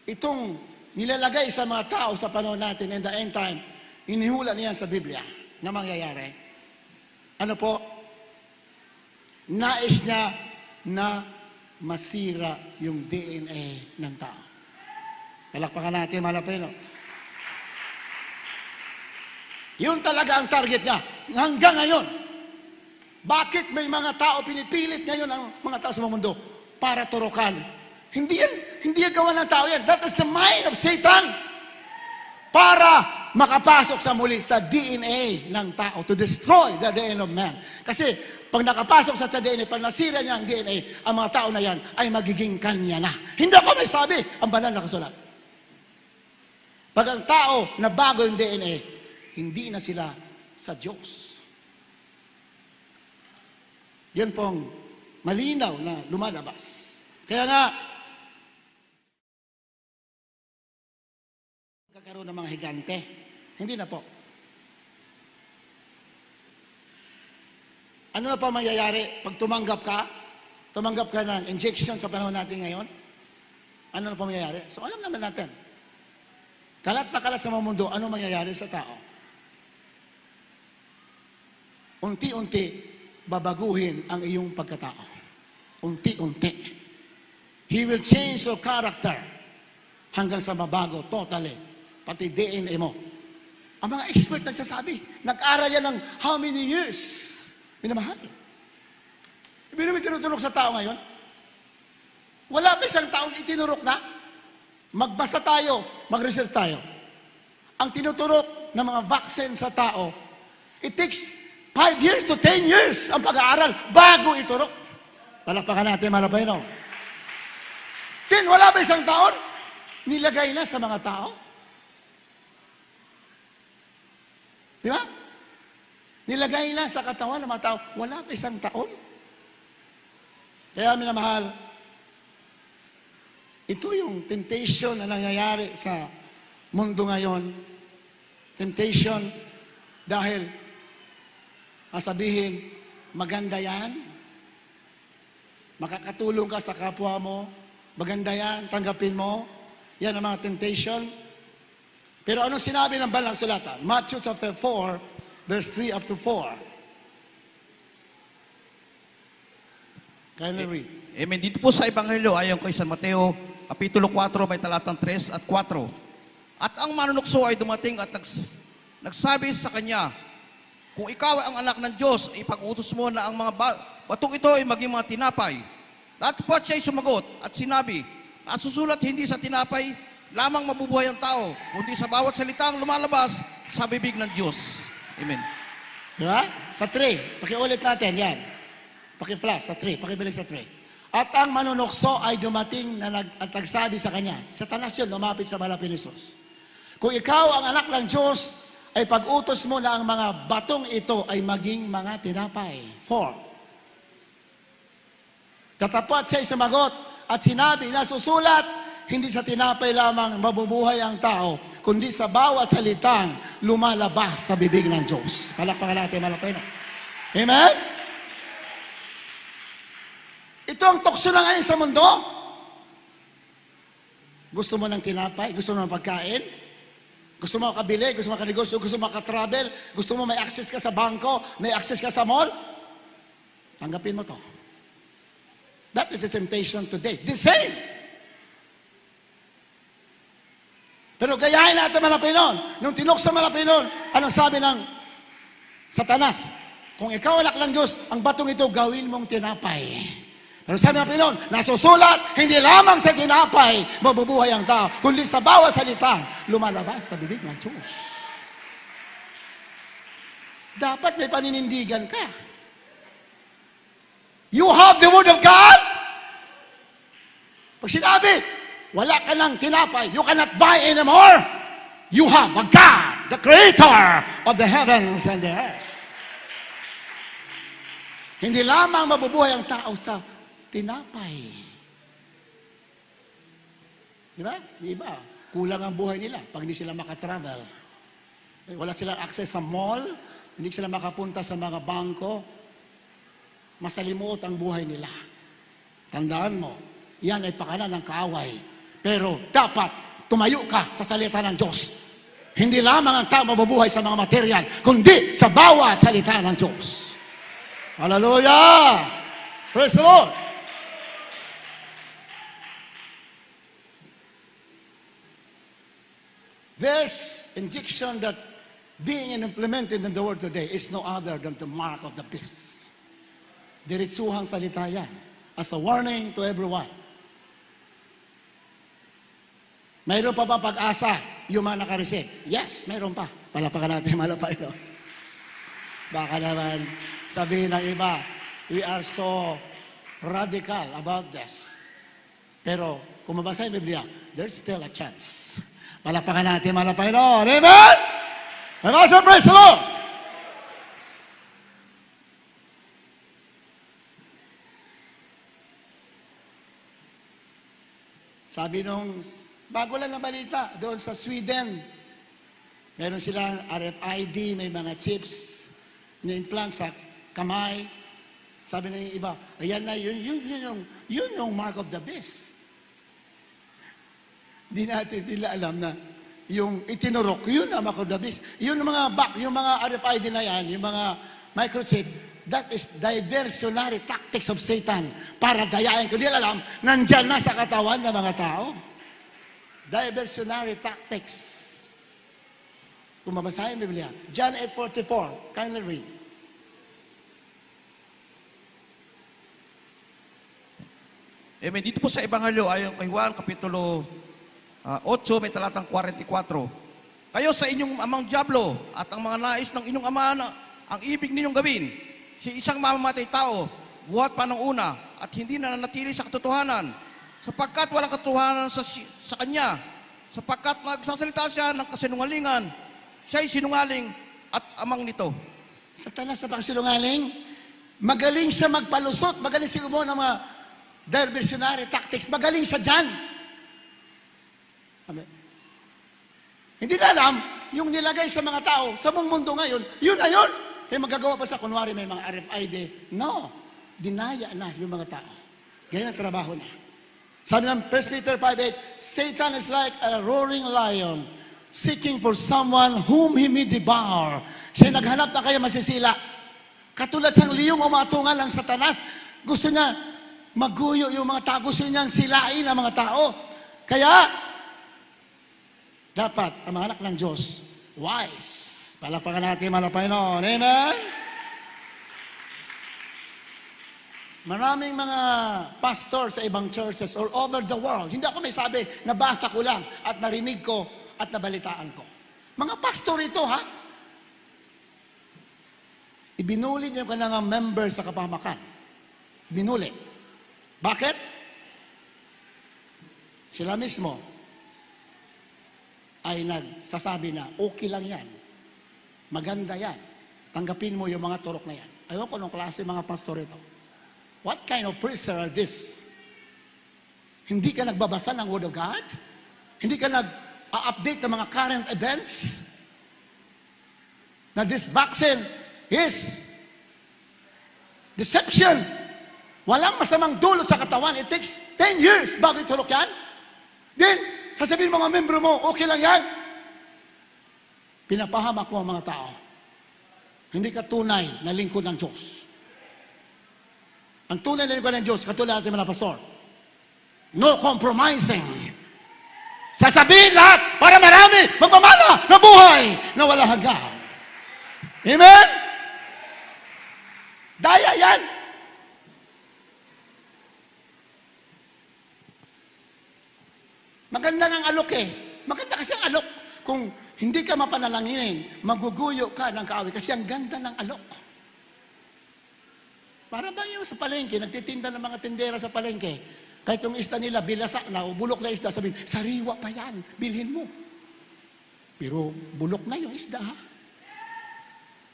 [SPEAKER 1] Itong nilalagay sa mga tao sa panahon natin in the end time, inihula niya sa Biblia na mangyayari. Ano po? Nais niya na masira yung DNA ng tao. Palakpakan natin, malapino. Yun talaga ang target niya. Hanggang ngayon, bakit may mga tao pinipilit ngayon ang mga tao sa mundo para turukan? Hindi yan gawa ng tao yan. That is the mind of Satan. Para makapasok sa muli sa DNA ng tao, to destroy the DNA of man. Kasi pag nakapasok sa DNA, pag nasira niya ang DNA, ang mga tao na yan ay magiging kanya na. Hindi ako may sabi, ang banal na kasulat. Pag ang tao na bago yung DNA, hindi na sila sa Diyos. Yan pong malinaw na lumalabas. Kaya nga, kakaroon ng mga higante. Hindi na po. Ano na pa mangyayari pag tumanggap ka ng injection sa panahon natin ngayon? Ano na pa mangyayari? So alam naman natin. Kalat na kalat sa mga mundo, ano mangyayari sa tao? Unti-unti, babaguhin ang iyong pagkatao. Unti-unti. He will change your character hanggang sa mabago, totally. Pati DNA mo. Ang mga expert nagsasabi, nag-aral yan ng how many years? Minamahal. Ibig namin tinutulog sa tao ngayon. Wala pa isang taong itinurok na. Magbasa tayo, mag-research tayo. ang tinuturok ng mga vaccine sa tao, it takes 5 years to 10 years ang pag-aaral bago iturok. Palakpakan natin, malapay, no? Then, wala ba isang taon? Nilagay na sa mga tao. Di ba? Nilagay na sa katawan ng mga tao. Wala pa isang taon. Kaya, minamahal, ito yung temptation na nangyayari sa mundo ngayon. Temptation dahil sabihin, maganda yan. Makakatulong ka sa kapwa mo. Maganda yan, tanggapin mo. Yan ang mga temptation. Pero anong sinabi ng Banal Sulatan? Matthew chapter 4, verse 3 up to 4. Kindly read.
[SPEAKER 4] Amen. Dito po sa Ebanghelyo, ayon kay San Mateo, Kapitulo 4, may talatang 3 at 4. At ang manunukso ay dumating at nagsabi sa kanya, kung ikaw ay ang anak ng Diyos, ipag-utos mo na ang mga batong ito ay maging mga tinapay. Datapot siya'y sumagot at sinabi, nasusulat hindi sa tinapay lamang mabubuhay ang tao, kundi sa bawat salitang lumalabas sa bibig ng Diyos. Amen.
[SPEAKER 1] Di ba? Sa 3. Pakiulit natin, yan. Paki-flash sa 3. Pakibilig sa 3. At ang manunukso ay dumating na at nagsabi sa kanya, Satanas yun, lumapit sa balapin ni Jesus. Kung ikaw ang anak ng Diyos, ay pag-utos mo na ang mga batong ito ay maging mga tinapay. 4. Katapat siya sumagot at sinabi na susulat, hindi sa tinapay lamang mabubuhay ang tao, kundi sa bawat salitang lumalabas sa bibig ng Diyos. Palakpakan natin, malapay na. Amen? Ito ang tukso na ngayon sa mundo. Gusto mo ng tinapay? Gusto mo ng pagkain? Gusto mo makabili? Gusto mo makanegosyo? Gusto mo makatravel? Gusto mo may access ka sa bangko? May access ka sa mall? Tanggapin mo to. That is the temptation today. The same. Pero gayahin natin mga Pinon. Nung tinukso mga Pinon, anong sabi ng Satanas? Kung ikaw anak ng Diyos, ang batong ito gawin mong tinapay. Pero sabi ng Pinon, nasusulat, hindi lamang sa tinapay mabubuhay ang tao, kundi sa bawat salita lumalabas sa bibig ng Diyos. Dapat may paninindigan ka. You have the Word of God. Pag sinabi, wala ka ng tinapay, you cannot buy anymore. You have a God, the Creator of the heavens and the earth. Hindi lamang mabubuhay ang tao sa tinapay. Di ba? Di ba? Kulang ang buhay nila pag hindi sila makatravel. Wala silang access sa mall, hindi sila makapunta sa mga bangko. Masalimuot ang buhay nila. Tandaan mo, yan ay pakanan ng kaaway. Pero dapat tumayo ka sa salita ng Diyos. Hindi lamang ang tao mabubuhay sa mga material, kundi sa bawat salita ng Diyos. Hallelujah! Praise the Lord! This injection that being implemented in the world today is no other than the mark of the beast. Diretsuhang salita yan as a warning to everyone. Mayroon pa ba pag-asa yung mga nakareceive? Yes, mayroon pa. Palapakan natin, malapay, no? Baka naman sabihin ng iba, we are so radical about this. Pero kung mabasa yung Biblia, there's still a chance. Palapakan natin, malapay, no? Amen? Amen, praise the Lord! Sabi nung, bago lang na balita, doon sa Sweden, meron silang RFID, may mga chips na implant sa kamay. Sabi ng iba, ayan na, yun yung mark of the beast. Di natin nila alam na yung itinurok, yun ang mark of the beast. Yung mga RFID na yan, yung mga microchip, that is diversionary tactics of Satan para dayain. Kung di alam, nandyan na sa katawan ng mga tao. Diversionary tactics. Kung mabasahin yung Biblia, John 8:44, kindly read.
[SPEAKER 4] Amen. Dito po sa Ebanghelyo, ayon kay Juan, Kapitulo 8, may talatang 44. Kayo sa inyong amang diablo at ang mga nais ng inyong ama na ang ibig ninyong gawin. Si isang mamamatay tao, buhat pa ng una at hindi na nanatili sa katotohanan sapagkat walang katotohanan sa kanya. Sapagkat nagsasalita siya ng kasinungalingan, siya'y sinungaling at amang nito.
[SPEAKER 1] Satanas na pagsinungaling, magaling sa magpalusot, magaling sa gumawa ng mga diversionary tactics, magaling sa dyan. Amen. Hindi na alam, yung nilagay sa mga tao, sa buong mundo ngayon, yun na yun. Eh magagawa pa sa, kunwari may mga RFID. No, dinaya na yung mga tao. Ganyan ang trabaho niya. Sabi ng 1 Peter 5:8, Satan is like a roaring lion, seeking for someone whom he may devour. Siya naghanap na kaya masisila. Katulad siyang liyong umatungan ng Satanas, gusto niya maguyo yung mga tao, gusto niyang silain ang mga tao. Kaya, dapat ang mga anak ng Diyos, wise. Palakpakan natin mga Panginoon. Amen? Maraming mga pastors sa ibang churches all over the world. Hindi ako may sabi, nabasa ko lang at narinig ko at nabalitaan ko. Mga pastor ito, ha? Ibinuli niyo kanilang member sa kapamakan. Binuli. Bakit? Sila mismo ay nagsasabi na, okay lang yan. Maganda yan. Tanggapin mo yung mga turok na yan. Ayaw ko nung klase mga pastor ito. What kind of preacher are this? Hindi ka nagbabasa ng Word of God? Hindi ka nag-update ng mga current events? Na this vaccine is deception. Walang masamang dulot sa katawan. It takes 10 years bago itulok yan. Then, sasabihin mga membro mo, okay lang yan. Pinapahamak mo ang mga tao. Hindi ka tunay na lingkod ng Diyos. Ang tunay na lingkod ng Diyos, katulad natin mga pastor, no compromising. Sasabihin lahat para marami magpamana na buhay na wala hanggan. Amen? Daya yan. Maganda ang alok eh. Maganda kasi ang alok. Kung hindi ka mapanalanginin, maguguyo ka ng kaaway kasi ang ganda ng alok. Para ba yung sa palengke, nagtitinda ng mga tindera sa palengke, kahit yung isda nila, bilasa na o bulok na isda, sabihin, sariwa pa yan, bilhin mo. Pero bulok na yung isda, ha?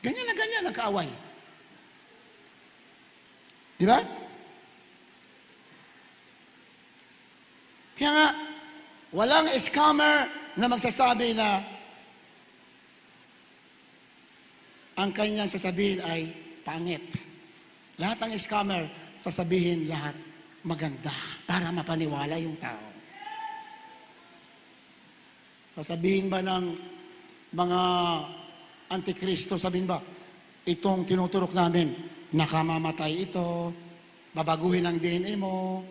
[SPEAKER 1] Ganyan na ganyan ang kaaway. Di ba? Kaya nga, walang scammer na magsasabi na ang kanyang sasabihin ay pangit. Lahat ng scammer, sasabihin lahat maganda para mapaniwala yung tao. Sasabihin ba ng mga antikristo, sabihin ba, itong tinuturok namin, nakamamatay ito, babaguhin ang DNA mo,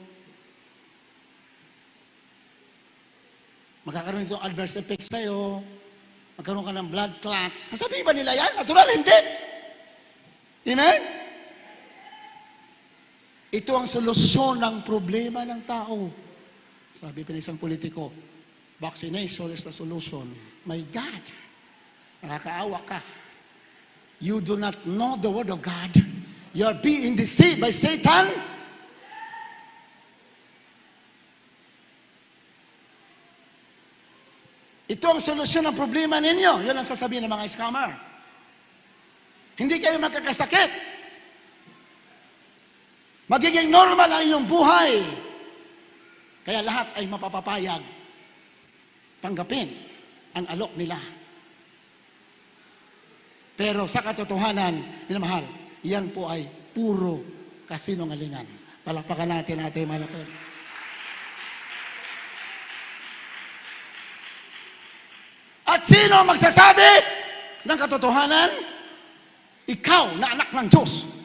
[SPEAKER 1] magkakaroon ito adverse effects sa'yo, magkaroon ka ng blood clots. Sasabihin ba nila yan? Natural, hindi. Amen? Ito ang solusyon ng problema ng tao. Sabi pa ng isang politiko, vaccination is the solution. My God, nakakaawa ka. You do not know the Word of God. You are being deceived by Satan. Ito ang solusyon ng problema ninyo. Yan ang sasabihin ng mga scammer. Hindi kayo magkakasakit. Magiging normal ang iyong buhay. Kaya lahat ay mapapapayag. Tanggapin ang alok nila. Pero sa katotohanan, minamahal, yan po ay puro kasinungalingan. Palakpakan natin ating malapit. At sino ang magsasabi ng katotohanan? Ikaw na anak ng Diyos.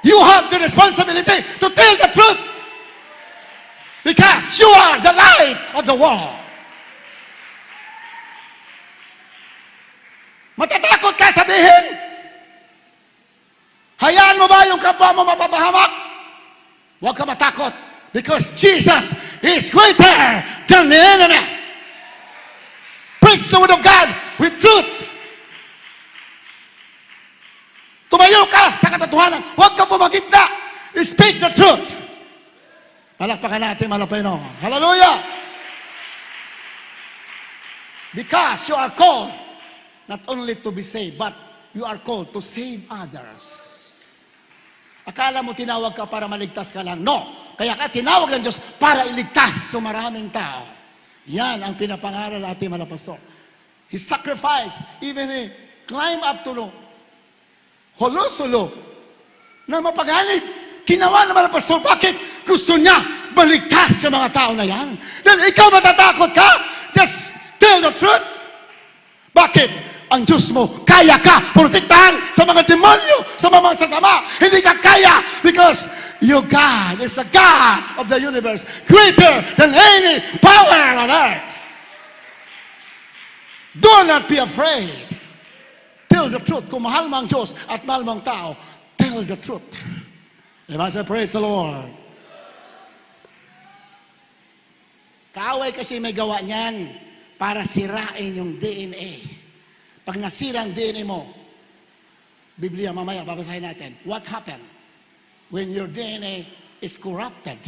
[SPEAKER 1] You have the responsibility to tell the truth. Because you are the light of the world. Matatakot ka sabihin? Hayaan mo ba yung kapwa mo mapapahamak? Huwag ka matakot. Because Jesus is greater than the enemy. preach the word of God with truth. Tumayo ka sa katotohanan. Huwag ka pumagitna. Speak the truth. Palakpakan natin, malapino. Hallelujah! Because you are called not only to be saved, but you are called to save others. Akala mo tinawag ka para maligtas ka lang. No. Kaya ka tinawag ng Diyos para iligtas sa maraming tao. Yan ang pinapangaral natin, mga pastor. He sacrificed, even he climbed up to Holo-Solo na mapaganib. Ginawa naman ng pastor. Bakit? Gusto niya maligtas sa mga tao na yan. Then ikaw matatakot ka? Just tell the truth. Bakit? Ang Diyos mo, kaya ka protektahan sa mga demonyo, sa mga sasama. Hindi ka kaya because your God is the God of the universe, greater than any power on earth. Do not be afraid. Tell the truth. Kung mahal mo ang Diyos at mahal mo ang tao, tell the truth. Diba? So praise the Lord. Kaaway kasi may gawa niyan para sirain yung DNA. Pag nasira ang DNA mo, Biblia mamaya, babasahin natin. What happened when your DNA is corrupted?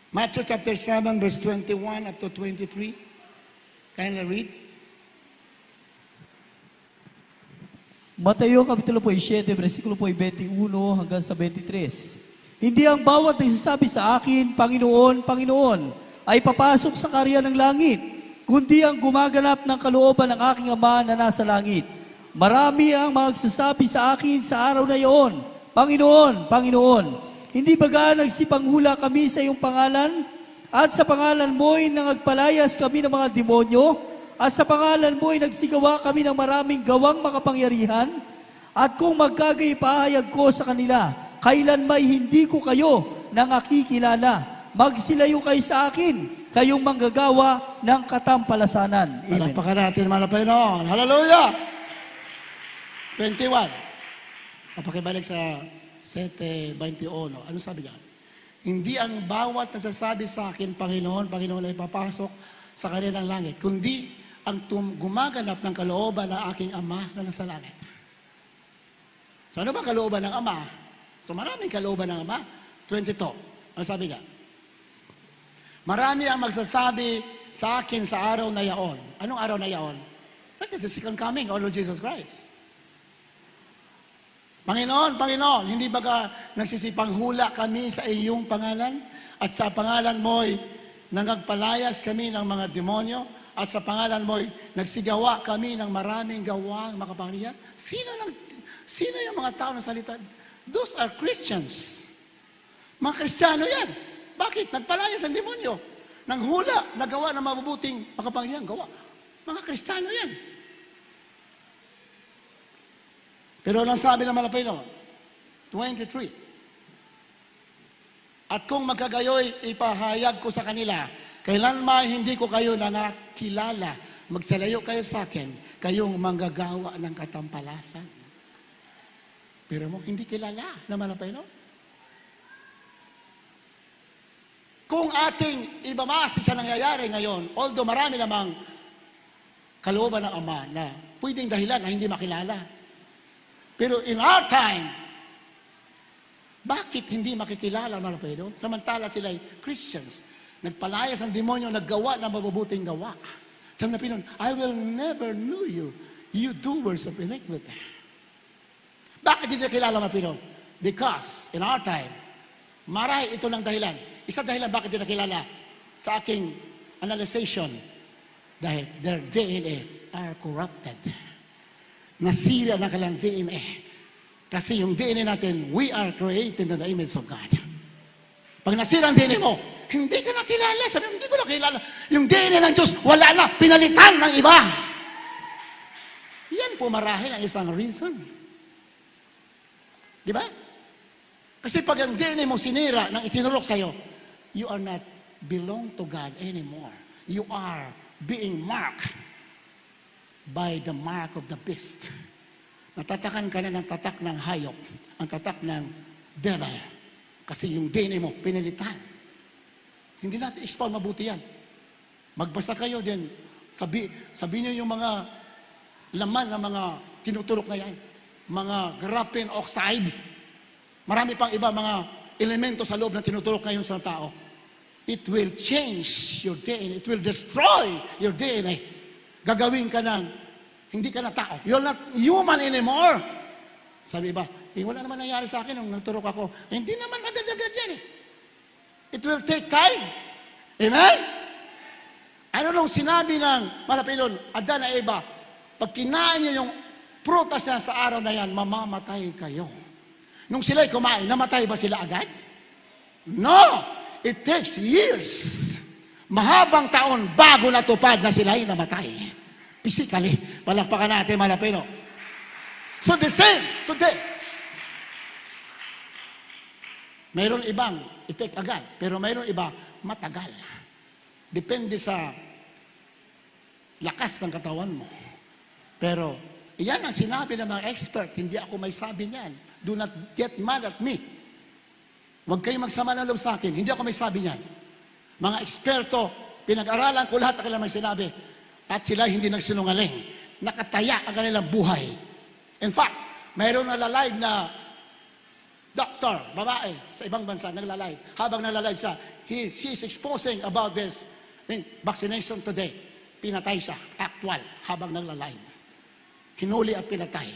[SPEAKER 1] Matthew chapter 7, verse 21 up to 23. Kindly read.
[SPEAKER 2] Mateo Kapitulo po 7, versikulo po 21 hanggang sa 23. Hindi ang bawat nagsasabi sa akin, Panginoon, Panginoon, ay papasok sa karya ng langit, kundi ang gumaganap ng kalooban ng aking Ama na nasa langit. Marami ang magsasabi sa akin sa araw na iyon, Panginoon, Panginoon, hindi ba nagsipanghula kami sa iyong pangalan? At sa pangalan mo'y nangagpalayas kami ng mga demonyo? At sa pangalan mo'y nagsigawa kami ng maraming gawang makapangyarihan? At kung magkagaypahayag ko sa kanila, kailan may hindi ko kayo nangakikilala, magsilayo kayo sa akin, kayong manggagawa ng katampalasanan. Amen.
[SPEAKER 1] Palakpakan natin, mga Panginoon. Hallelujah! 21. Papakibalik sa 7:21. Ano sabi niya? Hindi ang bawat nasasabi sa akin, Panginoon, Panginoon ay papasok sa kanilang langit, kundi ang gumaganap ng kalooban ng aking Ama na nasa langit. So ano ba kalooban ng Ama? So maraming kalooban ng Ama. 22. Ano sabi niya? Marami ang magsasabi sa akin sa araw na yaon. Anong araw na yaon? That is the second coming of Lord Jesus Christ. Panginoon, Panginoon, hindi ba ka nagsisipanghula kami sa iyong pangalan? At sa pangalan mo'y nangagpalayas kami ng mga demonyo? At sa pangalan mo'y nagsigawa kami ng maraming gawang makapangyarihan? Sino yung mga tao na salita? Those are Christians. Mga Kristiyano yan. Bakit? Nagpalayas ng demonyo. Nanghula, nagawa ng mabubuting makapangyarihan. Gawa. Mga Kristiyano yan. Pero ang sabi ng Panginoon, 23. At kung magkagayoy, ipahayag ko sa kanila, kailanman hindi ko kayo nakilala. Magsalayo kayo sa akin, kayong manggagawa ng katampalasan. Pero mo, hindi kilala naman ang Panginoon. Kung ating ibamasa sa nangyayari ngayon, although marami namang kalooban ng Ama na pwedeng dahilan na hindi makilala. Pero in our time, bakit hindi makikilala ang mga Panginoon? Samantala sila ay Christians. Nagpalayas ang demonyo, naggawa ng mabubuting gawa. Sabi ng Panginoon, I will never know you, you doers of iniquity. Bakit hindi nakilala ang Panginoon? Because in our time, marahil ito lang dahilan. Isa dahilan bakit hindi nakilala sa aking analyzation. Dahil their DNA are corrupted. Nasira na kailang DNA. Kasi yung DNA natin, we are created in the image of God. Pag nasira ang DNA mo, hindi ka nakilala. Sabi mo, hindi ko nakilala. Yung DNA ng Diyos, wala na. Pinalitan ng iba. Yan po marahil ang isang reason. Di ba? Kasi pag ang DNA mo sinira nang itinurok sa'yo, you are not belong to God anymore. You are being marked by the mark of the beast. Natatakan ka na ng tatak ng hayop, ang tatak ng devil. Kasi yung DNA mo, pinilitan. Hindi natin expound mabuti yan. Magbasa kayo din Sabi niyo yung mga laman ng mga tinutulok na yan. Mga graphene oxide. Marami pang iba mga elemento sa loob na tinutulok ngayon sa tao. It will change your DNA. It will destroy your DNA. Gagawin ka ng, hindi ka na tao. You're not human anymore. Sabi iba, wala naman nangyari sa akin nung nagturok ako. Hindi naman agad-agad yan eh. It will take time. Amen? Ano nung sinabi ng Malapilon, Adan na Eva, pag kinain niyo yung prutas na sa araw na yan, mamamatay kayo. Nung sila'y kumain, namatay ba sila agad? No! It takes years. Mahabang taon bago natupad na sila'y namatay. Physically. Palakpakan natin, Malapino. So the same today. Mayroon ibang effect agad, pero mayroon iba matagal. Depende sa lakas ng katawan mo. Pero iyan ang sinabi ng mga expert, hindi ako may sabi niyan. Do not get mad at me. Huwag kayong magsama ng loob sa akin. Hindi ako may sabi niyan. Mga eksperto, pinag-aralan ko lahat ng kanilang may sinabi. At sila hindi nagsinungaling. Nakataya ang kanilang buhay. In fact, mayroon nalalive na doctor, babae, sa ibang bansa, naglalive. Habang naglalive siya, she is exposing about this vaccination today. Pinatay siya, actual, habang naglalive. Hinuli at pinatay.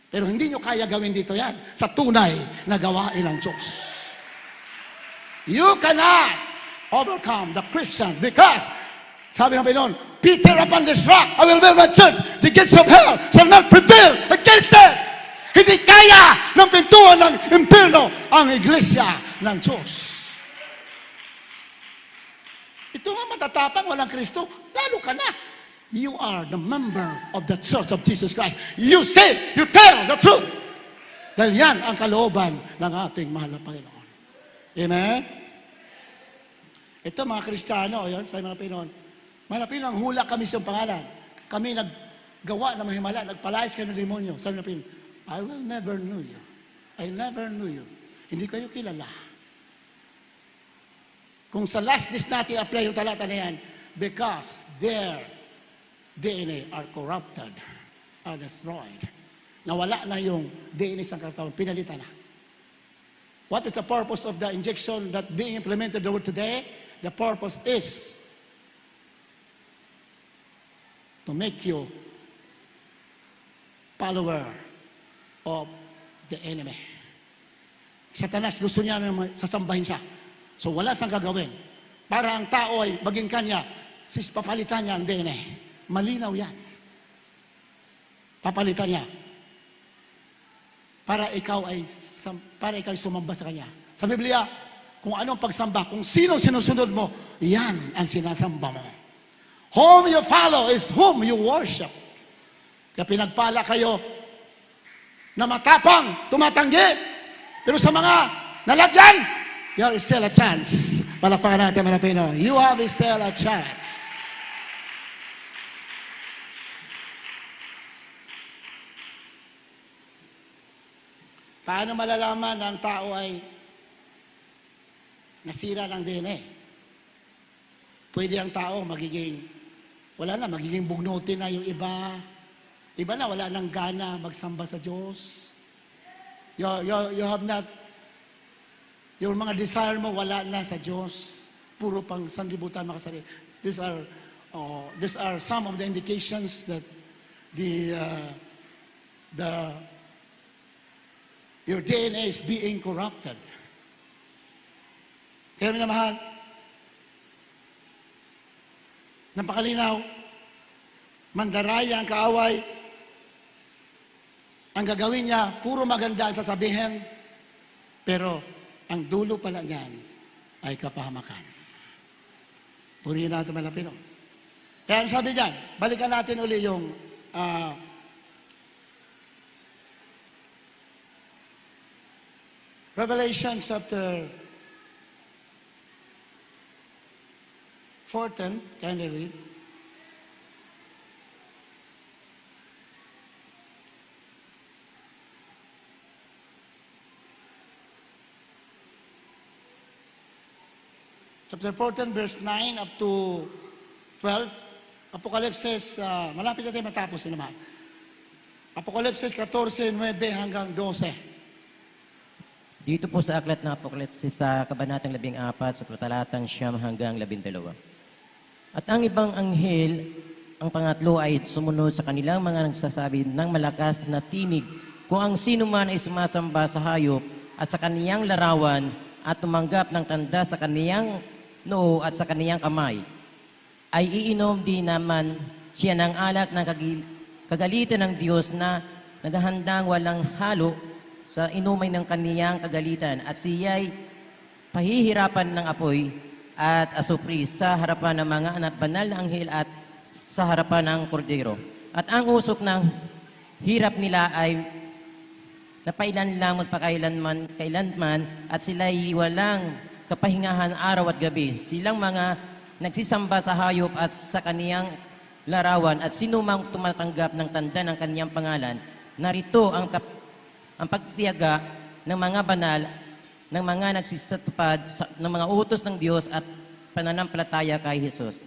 [SPEAKER 1] Pero hindi nyo kaya gawin dito yan sa tunay na gawain ng Diyos. You cannot overcome the Christian because, sabi ng Panginoon, Peter, upon this rock, I will build my church. The gates of hell shall not prevail against it. Hindi kaya ng pintuan ng impyerno ang iglesia ng Diyos. Ito nga matatapang, walang Kristo, lalo ka na. You are the member of the Church of Jesus Christ. You say, you tell the truth. Dahil yan ang kalooban ng ating mahal na Panginoon. Amen? Ito mga Kristiyano, yun, sa mga Panginoon. Mahal na Panginoon, hula kami sa pangalan. Kami naggawa na mahimala, nagpalayas kayo ng demonyo. Sabi ng Panginoon, I will never know you. I never knew you. Hindi kayo kilala. Kung sa last days natin apply yung talata na yan, because their DNA are corrupted, are destroyed. Nawala na yung DNA sa katawan, pinalitan na. What is the purpose of the injection that being implemented the word today? The purpose is to make you follower of the enemy. Satanas gusto niya na sasambahin siya. So wala siyang gagawin. Para ang tao ay maging kanya, papalitan niya ang DNA. Malinaw yan. Papalitan niya. Para ikaw ay sumamba sa kanya. Sa Biblia, kung anong pagsamba, kung sino sinusunod mo, yan ang sinasamba mo. Whom you follow is whom you worship. Kaya pinagpala kayo na matapang, tumatanggi. Pero sa mga nalagyan, you have still a chance. Palakpakan natin, mga Pinoy. You have still a chance. Paano malalaman na ang tao ay nasira ng DNA? Pwede ang tao magiging, magiging bugnutin na yung iba. Iba na, wala nang gana magsamba sa Diyos. You have not, yung mga desire mo, wala na sa Diyos. Puro pang sanlibutan makasarili. These are some of the indications that your DNA is being corrupted. Kaya minamahal, napakalinaw, mandaraya ang kaaway, ang gagawin niya, puro maganda ang sasabihin, pero ang dulo pala niyan ay kapahamakan. Purihin natin mga Pilipino. Kaya ang sabi diyan, balikan natin uli yung Revelation chapter 14, kindly read. Chapter 14, verse 9 up to 12. Apokalipsis, malapit na tayo matapos din naman. Apokalipsis 14:9 hanggang 12.
[SPEAKER 3] Dito po sa aklat ng Apokalipsis sa kabanatang 14 sa talatang 9 hanggang 12. At ang ibang anghel, ang pangatlo ay sumunod sa kanilang mga nagsasabi ng malakas na tinig kung ang sino man ay sumasamba sa hayop at sa kaniyang larawan at tumanggap ng tanda sa kaniyang noo at sa kaniyang kamay, ay iinom din naman siya ng alak ng kagalitan ng Diyos na naghahandang walang halo sa inumay ng kaniyang kagalitan at siya'y pahihirapan ng apoy at asupri sa harapan ng mga anak banal na anghel at sa harapan ng kordero. At ang usok ng hirap nila ay napailan lang kailanman at sila'y walang kapahingahan araw at gabi. Silang mga nagsisamba sa hayop at sa kaniyang larawan at sinumang tumatanggap ng tanda ng kaniyang pangalan, narito ang pagtiyaga ng mga banal, ng mga nagsisatupad ng mga utos ng Diyos at pananampalataya kay Jesus.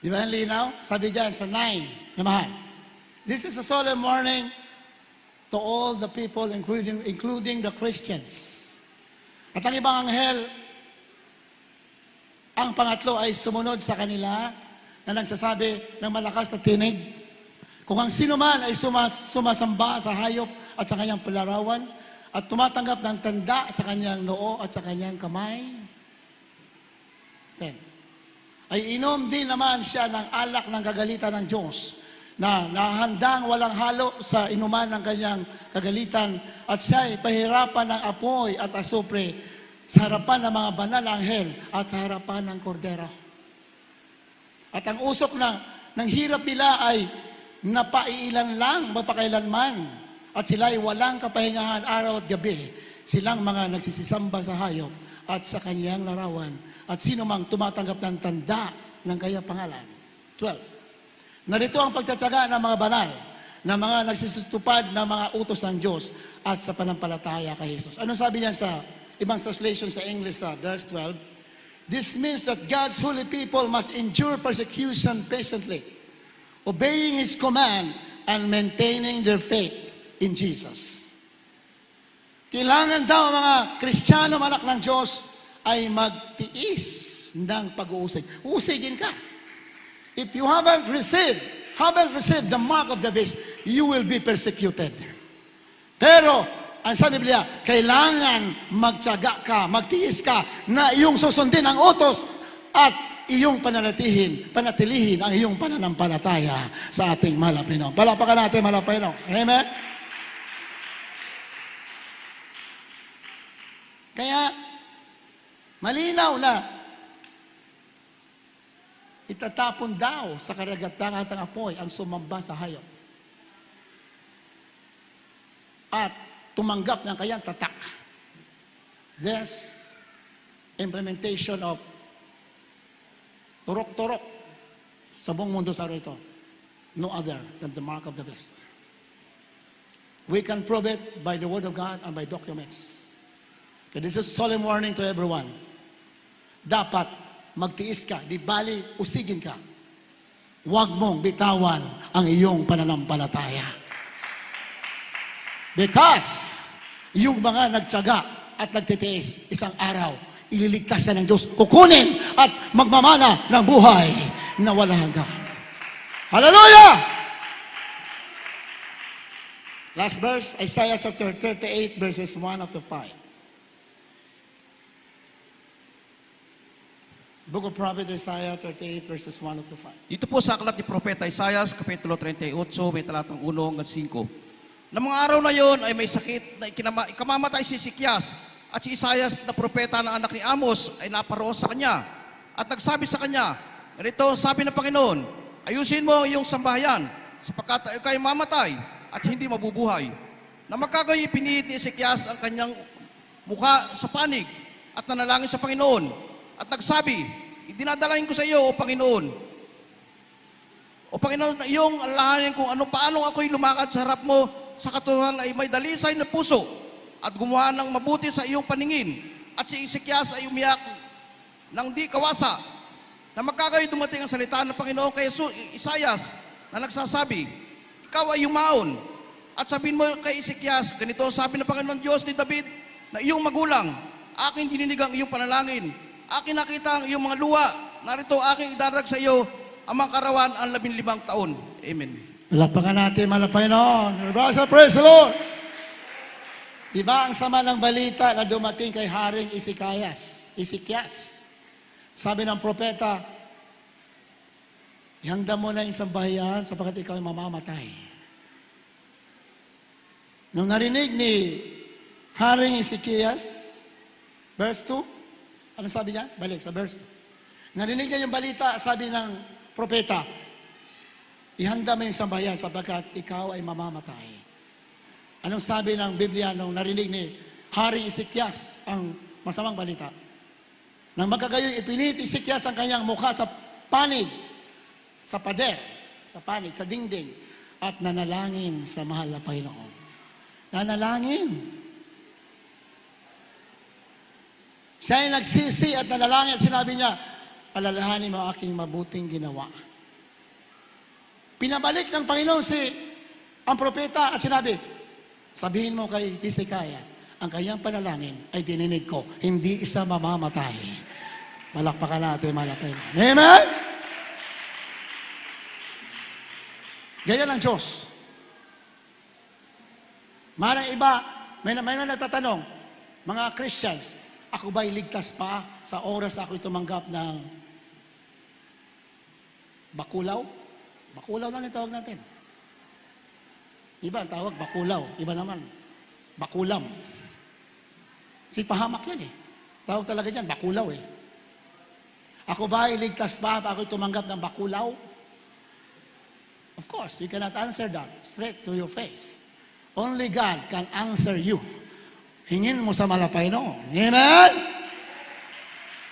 [SPEAKER 1] Di ba ang linaw? Sabi dyan sa 9 na mahal. This is a solemn warning to all the people, including the Christians. At ang ibang anghel, ang pangatlo ay sumunod sa kanila na nagsasabi ng malakas na tinig. Kung ang sino man ay sumasamba sa hayop at sa kanyang palarawan at tumatanggap ng tanda sa kanyang noo at sa kanyang kamay. 10. Ay inom din naman siya ng alak ng kagalitan ng Diyos na nahandang walang halo sa inuman ng kanyang kagalitan at siya'y pahirapan ng apoy at asupre sa harapan ng mga banal na anghel at sa harapan ng kordero. At ang usok ng hirap nila ay napaiilan lang magpakailanman at sila ay walang kapahingahan araw at gabi. Silang mga nagsisisamba sa hayop at sa kanyang larawan at sino mang tumatanggap ng tanda ng kanyang pangalan. 12. Narito ang pagtsatsaga ng mga banal na mga nagsisutupad ng mga utos ng Diyos at sa panampalataya kay Jesus. Ano sabi niya sa ibang translation sa English sa verse 12? This means that God's holy people must endure persecution patiently, obeying His command and maintaining their faith in Jesus. Kailangan daw mga Kristiyano, anak ng Diyos, ay magtiis ng pag-uusig. Uusigin ka. If you haven't received the mark of the beast, you will be persecuted. Pero, ang sabi Biblia, kailangan magtiyaga ka, magtiis ka, na iyong susundin ang utos at iyong panatilihin ang iyong pananampalataya sa ating mahal na Panginoon. Palapakan natin, mahal na Panginoon. Amen? Kaya, malinaw na itatapon daw sa karagatan ng apoy ang sumamba sa hayop. At tumanggap ng kayang tatak. This implementation of turok-turok sa buong mundo sa ito, no other than the mark of the beast. We can prove it by the Word of God and by documents. Okay, this is solemn warning to everyone. Dapat magtiis ka, di bali usigin ka. Huwag mong bitawan ang iyong pananampalataya. Because yung mga nagtiyaga at nagtitiis, isang araw, ililigtas na ng Diyos, kukunin at magmamana ng buhay na walang hanggan. Hallelujah! Last verse, Isaiah chapter 38, verses 1 up to 5. Book of Prophet Isaiah 38, verses 1 up to 5.
[SPEAKER 4] Dito po sa aklat ni Propeta Isaias, Kapitulo 38, may talatang 1 hanggang 5. Na mga araw na yon ay may sakit na ikamamatay si Sikyas at si Isaias na propeta ng anak ni Amos ay naparoon sa kanya. At nagsabi sa kanya, ganito sabi ng Panginoon, ayusin mo iyong sambahayan sapagkat ikay mamatay at hindi mabubuhay. Na magkagayon pinihit ni Sikyas ang kanyang mukha sa panig at nanalangin sa Panginoon. At nagsabi, idinadalahin ko sa iyo, O Panginoon. O Panginoon, iyong alalahanin kung paano ako'y lumakad sa harap mo sa katuhan ay may dalisay na puso at gumawa ng mabuti sa iyong paningin. At si Ezekias ay umiyak ng di kawasa na magkagayon dumating ang salita ng Panginoon kay Isayas na nagsasabi, ikaw ay yumaon at sabihin mo kay Ezekias, ganito ang sabi ng Panginoon Diyos ni David, na iyong magulang, aking dininig ang iyong panalangin, aking nakita ang iyong mga luha, narito aking idarag sa iyo ang mga karawan ang 15 taon. Amen.
[SPEAKER 1] Palakpakan natin, malapay noon. Praise the Lord. Diba ang sama ng balita na dumating kay Haring Ezekias? Sabi ng propeta, ihanda mo na yung isang bahayan sapagkat ikaw ay mamamatay. Nung narinig ni Haring Ezekias, verse 2, ano sabi niya? Balik sa verse 2. Narinig niya yung balita, sabi ng propeta, ihanda mo yung isang bahayan sapagkat ikaw ay mamamatay. Anong sabi ng Biblia nung narinig ni Haring Ezekias ang masamang balita? Nang magkagayoy, ipinit Ezekias ang kanyang mukha sa panig, sa pader, sa panig, sa dingding, at nanalangin sa mahal na Panginoon. Nanalangin. Siya ay nagsisi at nanalangin at sinabi niya, alalahanin mo aking mabuting ginawa. Pinabalik ng Panginoon ang propeta at sinabi, sabihin mo kay Hezekiah, ang kanyang panalangin ay dininig ko, hindi isa mamamatay. Malakpakan natin, malapay. Amen? Ganyan ang Diyos. Marang iba, may nagtatanong, mga Christians, ako ba'y ligtas pa sa oras na ako'y tumanggap ng bakulaw? Bakulaw lang yung tawag natin. Iba ang tawag, bakulaw. Iba naman, bakulam. Si pahamak yan eh. Tawag talaga dyan, bakulaw eh. Ako ba iligtas pa ako'y tumanggap ng bakulaw? Of course, you cannot answer that straight to your face. Only God can answer you. Hingin mo sa malapay noon. Amen?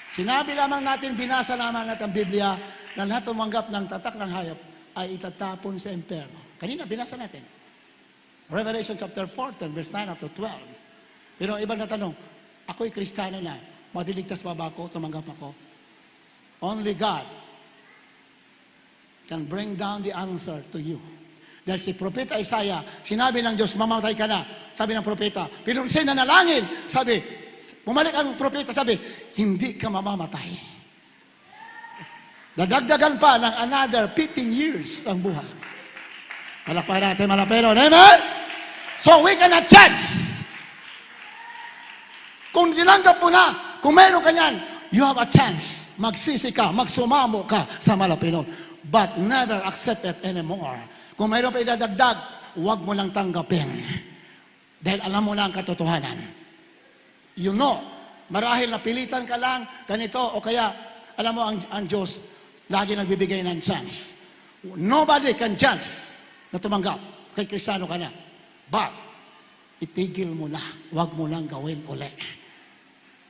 [SPEAKER 1] Sinabi lamang natin, binasa lamang natin ang Biblia na lahat tumanggap ng tatak ng hayop ay itatapon sa impyerno. Kanina, binasa natin. Revelation chapter 14, verse 9 up to 12. Pero ibang natanong, ako'y Kristiyano na, madiligtas ba ako, tumanggap ako? Only God can bring down the answer to you. Dahil si Propeta Isaiah, sinabi ng Diyos, mamamatay ka na. Sabi ng propeta, pero nung siya nanalangin, sabi, bumalik ang propeta, sabi, hindi ka mamamatay. Dadagdagan pa ng another 15 years ang buhay. Palakpakan natin, malapero. Amen? So we cannot judge. Kung tinanggap mo na, kung meron ka niyan, you have a chance. Magsisi ka, magsumamo ka sa malapino. But never accept it anymore. Kung mayroon pa idadagdag, huwag mo lang tanggapin. Dahil alam mo na ang katotohanan. You know, marahil napilitan ka lang, ganito, o kaya, alam mo, ang Diyos, lagi nagbibigay ng chance. Nobody can judge na tumanggap. Kay Kristiyano ka na. But, itigil mo na. Huwag mo lang gawin uli.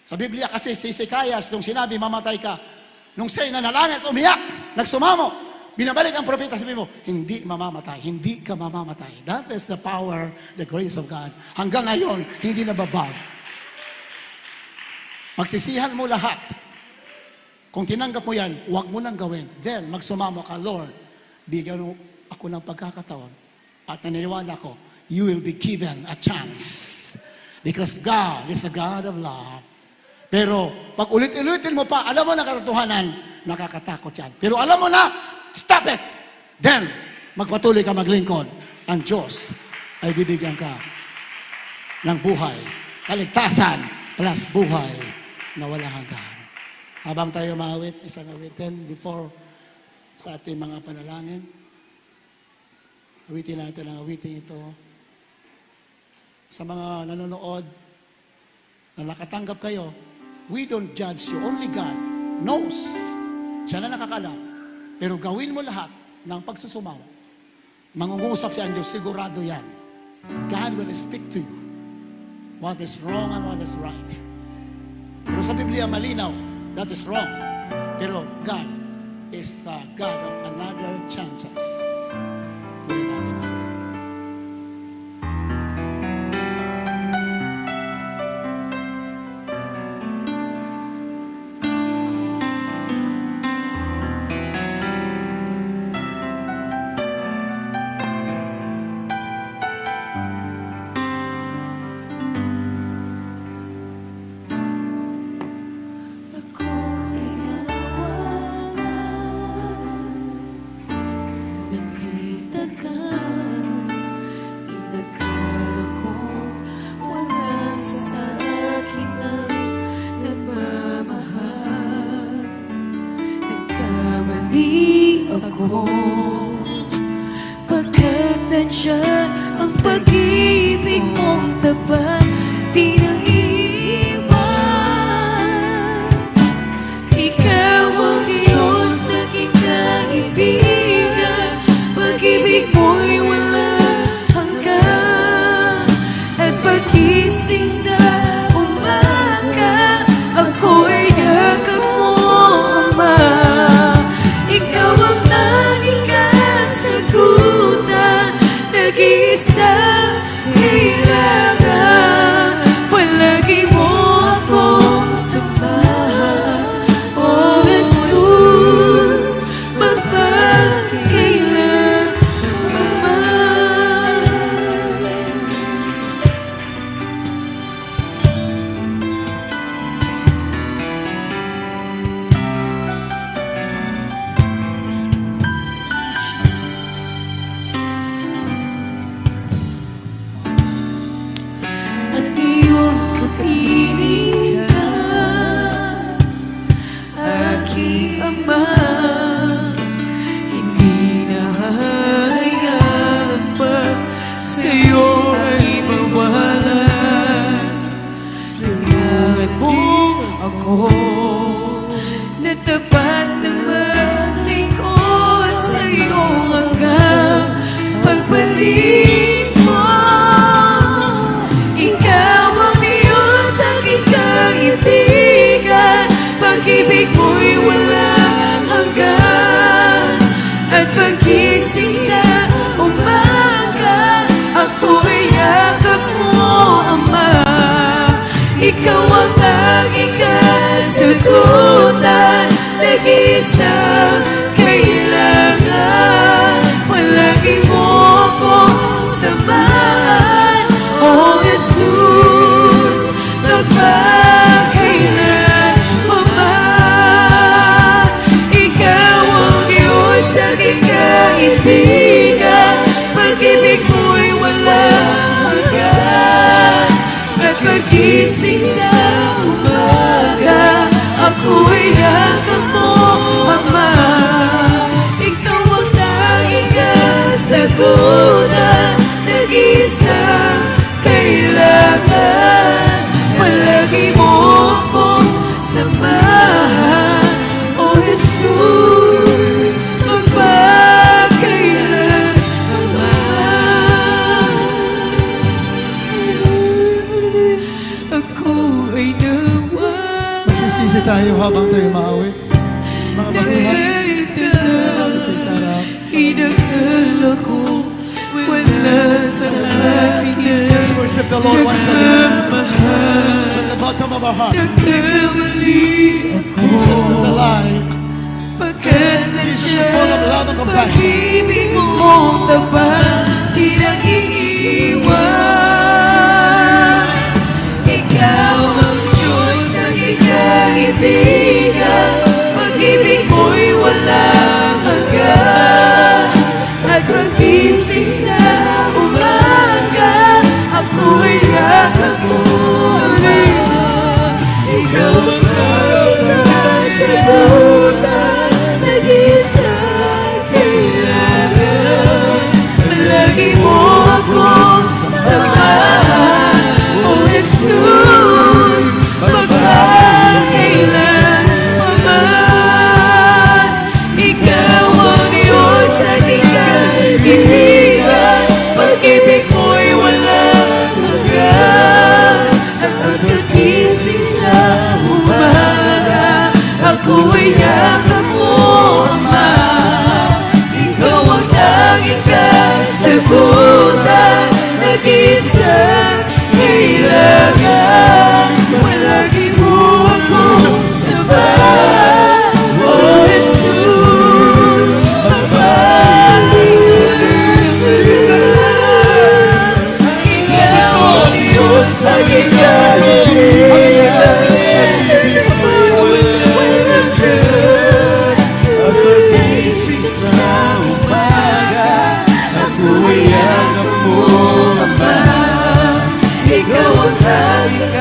[SPEAKER 1] Sa Biblia kasi, si Hezekias, nung sinabi, mamatay ka, nung siya'y nanalangin at umiyak, nagsumamo, binabalik ang propeta, sabi mo, hindi mamamatay, hindi ka mamamatay. That is the power, the grace of God. Hanggang ngayon, hindi nababago. Magsisihan mo lahat. Kung tinanggap mo yan, huwag mo nang gawin. Then, magsumamo ka, Lord, bigyan mo ako ng pagkakataon. At naniniwala ko, you will be given a chance. Because God is a God of love. Pero, pag ulit-ulitin mo pa, alam mo na katotohanan, nakakatakot yan. Pero alam mo na, stop it! Then, magpatuloy ka maglingkod. Ang Diyos ay bibigyan ka ng buhay, kaligtasan, plus buhay na wala hanggan. Habang tayo maawit, isang awitin before sa ating mga panalangin, awitin natin ang awitin ito. Sa mga nanonood na nakatanggap kayo, we don't judge you. Only God knows. Siya na nakakaalam. Pero gawin mo lahat ng pagsusumawa. Mangungusap siya ang Diyos, sigurado yan. God will speak to you what is wrong and what is right. Pero sa Biblia malinaw, that is wrong. Pero God is a God of another chances. Puri natin.
[SPEAKER 5] muli ako. Pagkat nandiyan ang pag-ibig mong tapat, di nang iwan. Ikaw ang Diyos, aking kaibigan, pag-ibig mo'y walang hanggan. At pag-ising sa umaga, ako'y yakap mo, Ama. Ikaw ang tanging kasagutan, nag-iisang kailangan. Palagi mo akong samahan, O Jesus, at iyong kapiling ka, aking Ama. Hindi na hahayaan pa sa'yo ay mawalan. Tulungan mo ako na tapat na maglingkod sa'yo hanggang pagbalik mo. Ikaw ang Diyos, aking kaibigan, pag-ibig mo'y walang hanggan. At pag-ising sa umaga, ako'y yakap mo, Ama. Ikaw ang tanging kasagutan, nag-iisang kailangan. Palagi mo akong samahan, O Jesus, magpakailanman. Ikaw ang Diyos, aking kaibigan, pag-ibig mo'y walang hanggan. At pag-ising sa umaga, ako'y yakap mo, Ama. Ikaw ang tanging kasagutan, nag-iisang kailangan. Palagi mo akong samahan, O Jesus, magpakailanman. Ako ay nawa
[SPEAKER 1] Magsisisi tayo habang tayo maawit. Mga baguhan, ito'y sarap.
[SPEAKER 5] inakala ko wala sa akin na
[SPEAKER 1] Let's worship the Lord once again. From the bottom of our hearts.
[SPEAKER 5] nagkamali ako.
[SPEAKER 1] Jesus is alive.
[SPEAKER 5] Pagkat
[SPEAKER 1] Jesus is full of love and compassion.
[SPEAKER 5] pag-ibig mo tapat, di nag-iiwan. Ikaw ang Diyos, aking kaibigan, pag-ibig mo'y walang hanggan. At pag-ising sa umaga, ako'y yakap mo, ikaw ang kasagutan, nag-iisang kailangan. Palagi mo akong samahan, O Jesus, magpakailanman. Ikaw ang Diyos, aking kaibigan, pag-ibig mo'y walang hanggan. At pagkagising sa umaga, ako'y yakap mo, Ama. Ikaw ang tanging kasagutan, nag-iisang kailangan. Palagi mo akong samahan, O Jesus, magpakailanman. Ikaw ang Diyos, aking kaibigan, pag-ising sa umaga, ako'y yakap mo, Ama. Ikaw ang tanging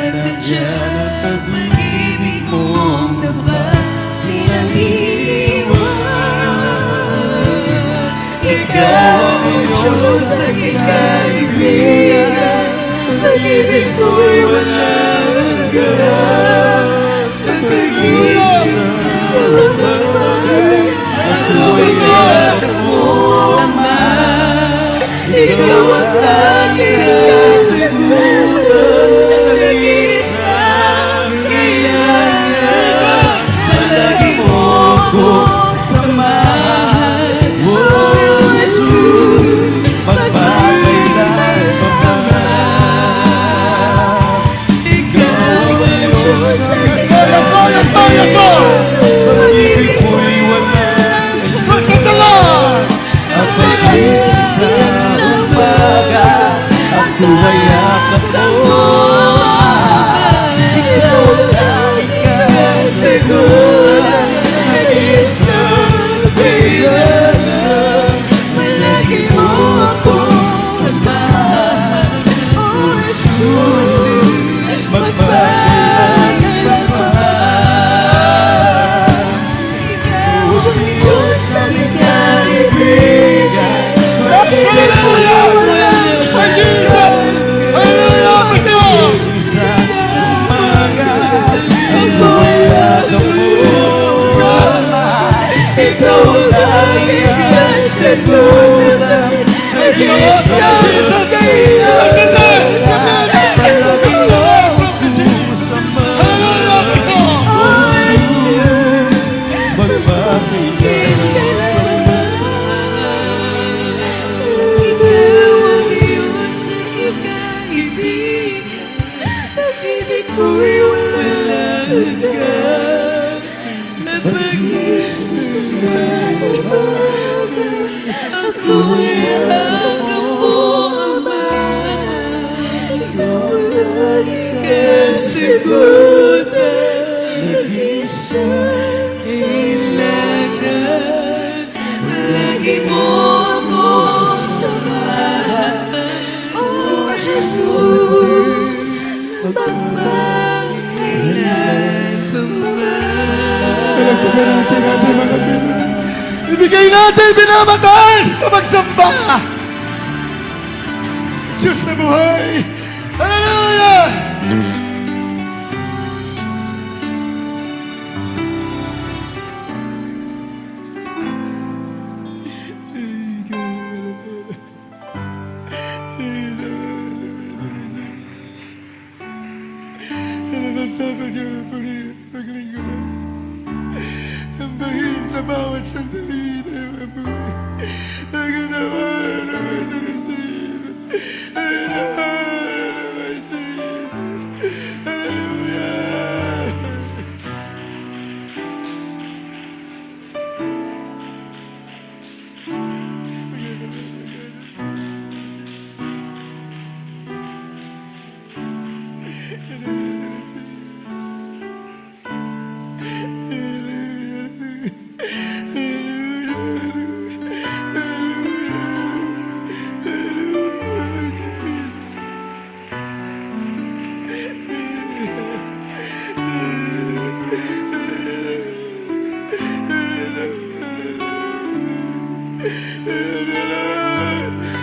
[SPEAKER 5] Nandiyan ang pag-ibig mong tapat, di nag-iwan. Ikaw ang Diyos sa aking kaibigan, pag-ibig ko'y walang hanggan. Pag-iisip sa pagmamahal, ako'y anak mo, Ama. Ikaw ang aking kasiguran, nag-iisang kailangan. Palagi mo ako samahan, O Jesus, magpapailan pa man. Ikaw ang Diyos sa aking
[SPEAKER 1] Yes, Lord!
[SPEAKER 5] pag-ibig ko'y walang
[SPEAKER 1] Worship the Lord!
[SPEAKER 2] At pag-isip sa umaga, ako ay yakap mo. Ikaw ang
[SPEAKER 5] kasiguran, nag-iisang kailangan. Palagi mo akong sasamahan, O Jesus, magpapailan pa man. Ikaw ang Diyos sa aking kaibigan, pag-ibig ko'y walang
[SPEAKER 1] My Jesus! Hallelujah! Praise the Lord!
[SPEAKER 2] sa umaga, ako ay yakap mo.
[SPEAKER 5] Ikaw ang aking kasiguran, nag-iisang
[SPEAKER 1] Jesus!
[SPEAKER 5] kailangan.
[SPEAKER 1] Praise the Lord! Hallelujah! Praise the Lord!
[SPEAKER 2] Magpapailan.
[SPEAKER 5] Ikaw ang Diyos sa aking kaibigan, pag-ibig ko'y walang hanggan. Napag-isip sa umaga, ako'y yakap mo, Ama. Ikaw ang aking kasiguran, nag-iisang kailangan. Palagi mo ako samahan, O Jesus, magpapailan pa man.
[SPEAKER 1] Ibigay natin binamataas na magsamba! Diyos na buhay! Hallelujah! Ang bahin sa bawat sandali na mabuhay. Ang ganawa naman na Jesus. Ang ganawa naman Jesus. Hallelujah!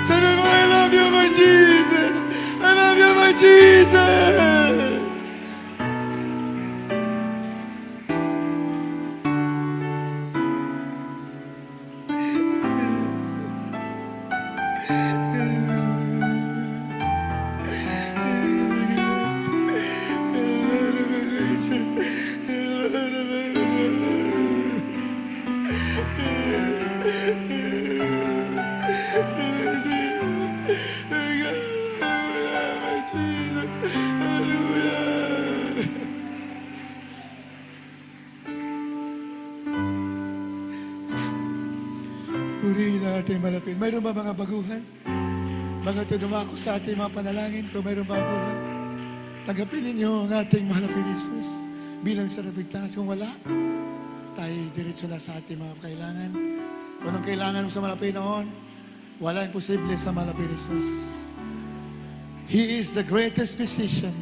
[SPEAKER 1] Sabi mo, I love you, my Jesus! I love you, my Jesus! Purihin natin malapit. Mayroon ba mga baguhan? Mga dumako sa ating mga panalangin, kung mayroon baguhan, tanggapin ninyo ang ating mahal na Jesus bilang sarabigtas. Kung wala, tayo diretso na sa ating mga kailangan. Kung anong kailangan mo sa malapit noon, wala imposible sa malapit Jesus. He is the greatest physician.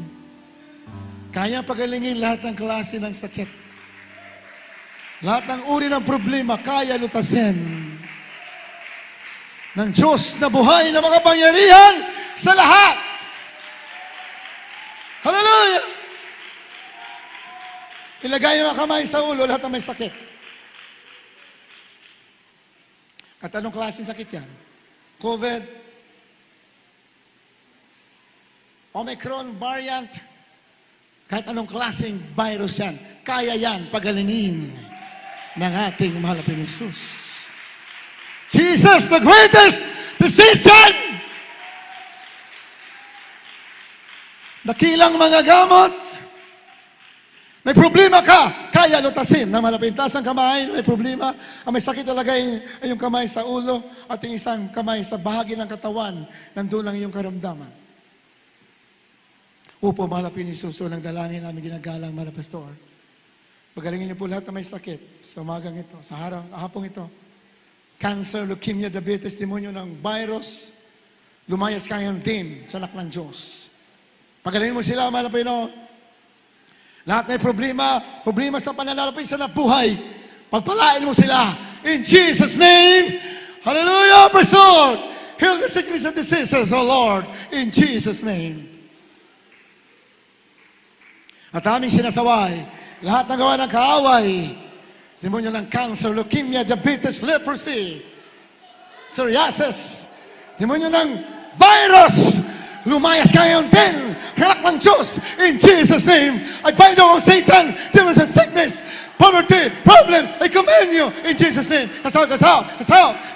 [SPEAKER 1] Kaya pagalingin lahat ng klase ng sakit. Lahat ng uri ng problema, kaya lutasin ng Diyos na buhay na makapangyarihan sa lahat. Hallelujah! Ilagay yung mga kamay sa ulo, lahat ng may sakit. At anong klaseng sakit yan? COVID, Omicron variant, kahit anong klaseng virus yan, kaya yan pagalingin ng ating mahal na Jesus. Jesus, the greatest physician! Dakilang mga gamot. May problema ka, kaya lutasin na malapit. Taas ang kamay, may problema. Ang may sakit talaga ay yung kamay sa ulo at yung isang kamay sa bahagi ng katawan. Nandun lang yung karamdaman. Upo, mahal na pinisuso ng dalangin namin ginagalang, mahal na pastor. Pagalingin niyo po lahat na may sakit sa umagang ito, sa hapong ito. Cancer, leukemia, diabetes, demonyo ng virus, lumayas kayong din sa anak ng Diyos. Pagalingin mo sila, mahal na Panginoon. Lahat may problema sa pananalapi sa buhay. Pagpalain mo sila. In Jesus' name, hallelujah, praise the Lord. Heal the sickness and diseases, O Lord, in Jesus' name. At aming sinasaway, lahat ng gawa ng kaaway, demonyo ng cancer, leukemia, diabetes, leprosy, psoriasis, demonyo ng virus, lumayas kayo din, harap ng Diyos, in Jesus' name. I bind all Satan, demons and sickness, poverty, problems, I command you, in Jesus' name. Cast out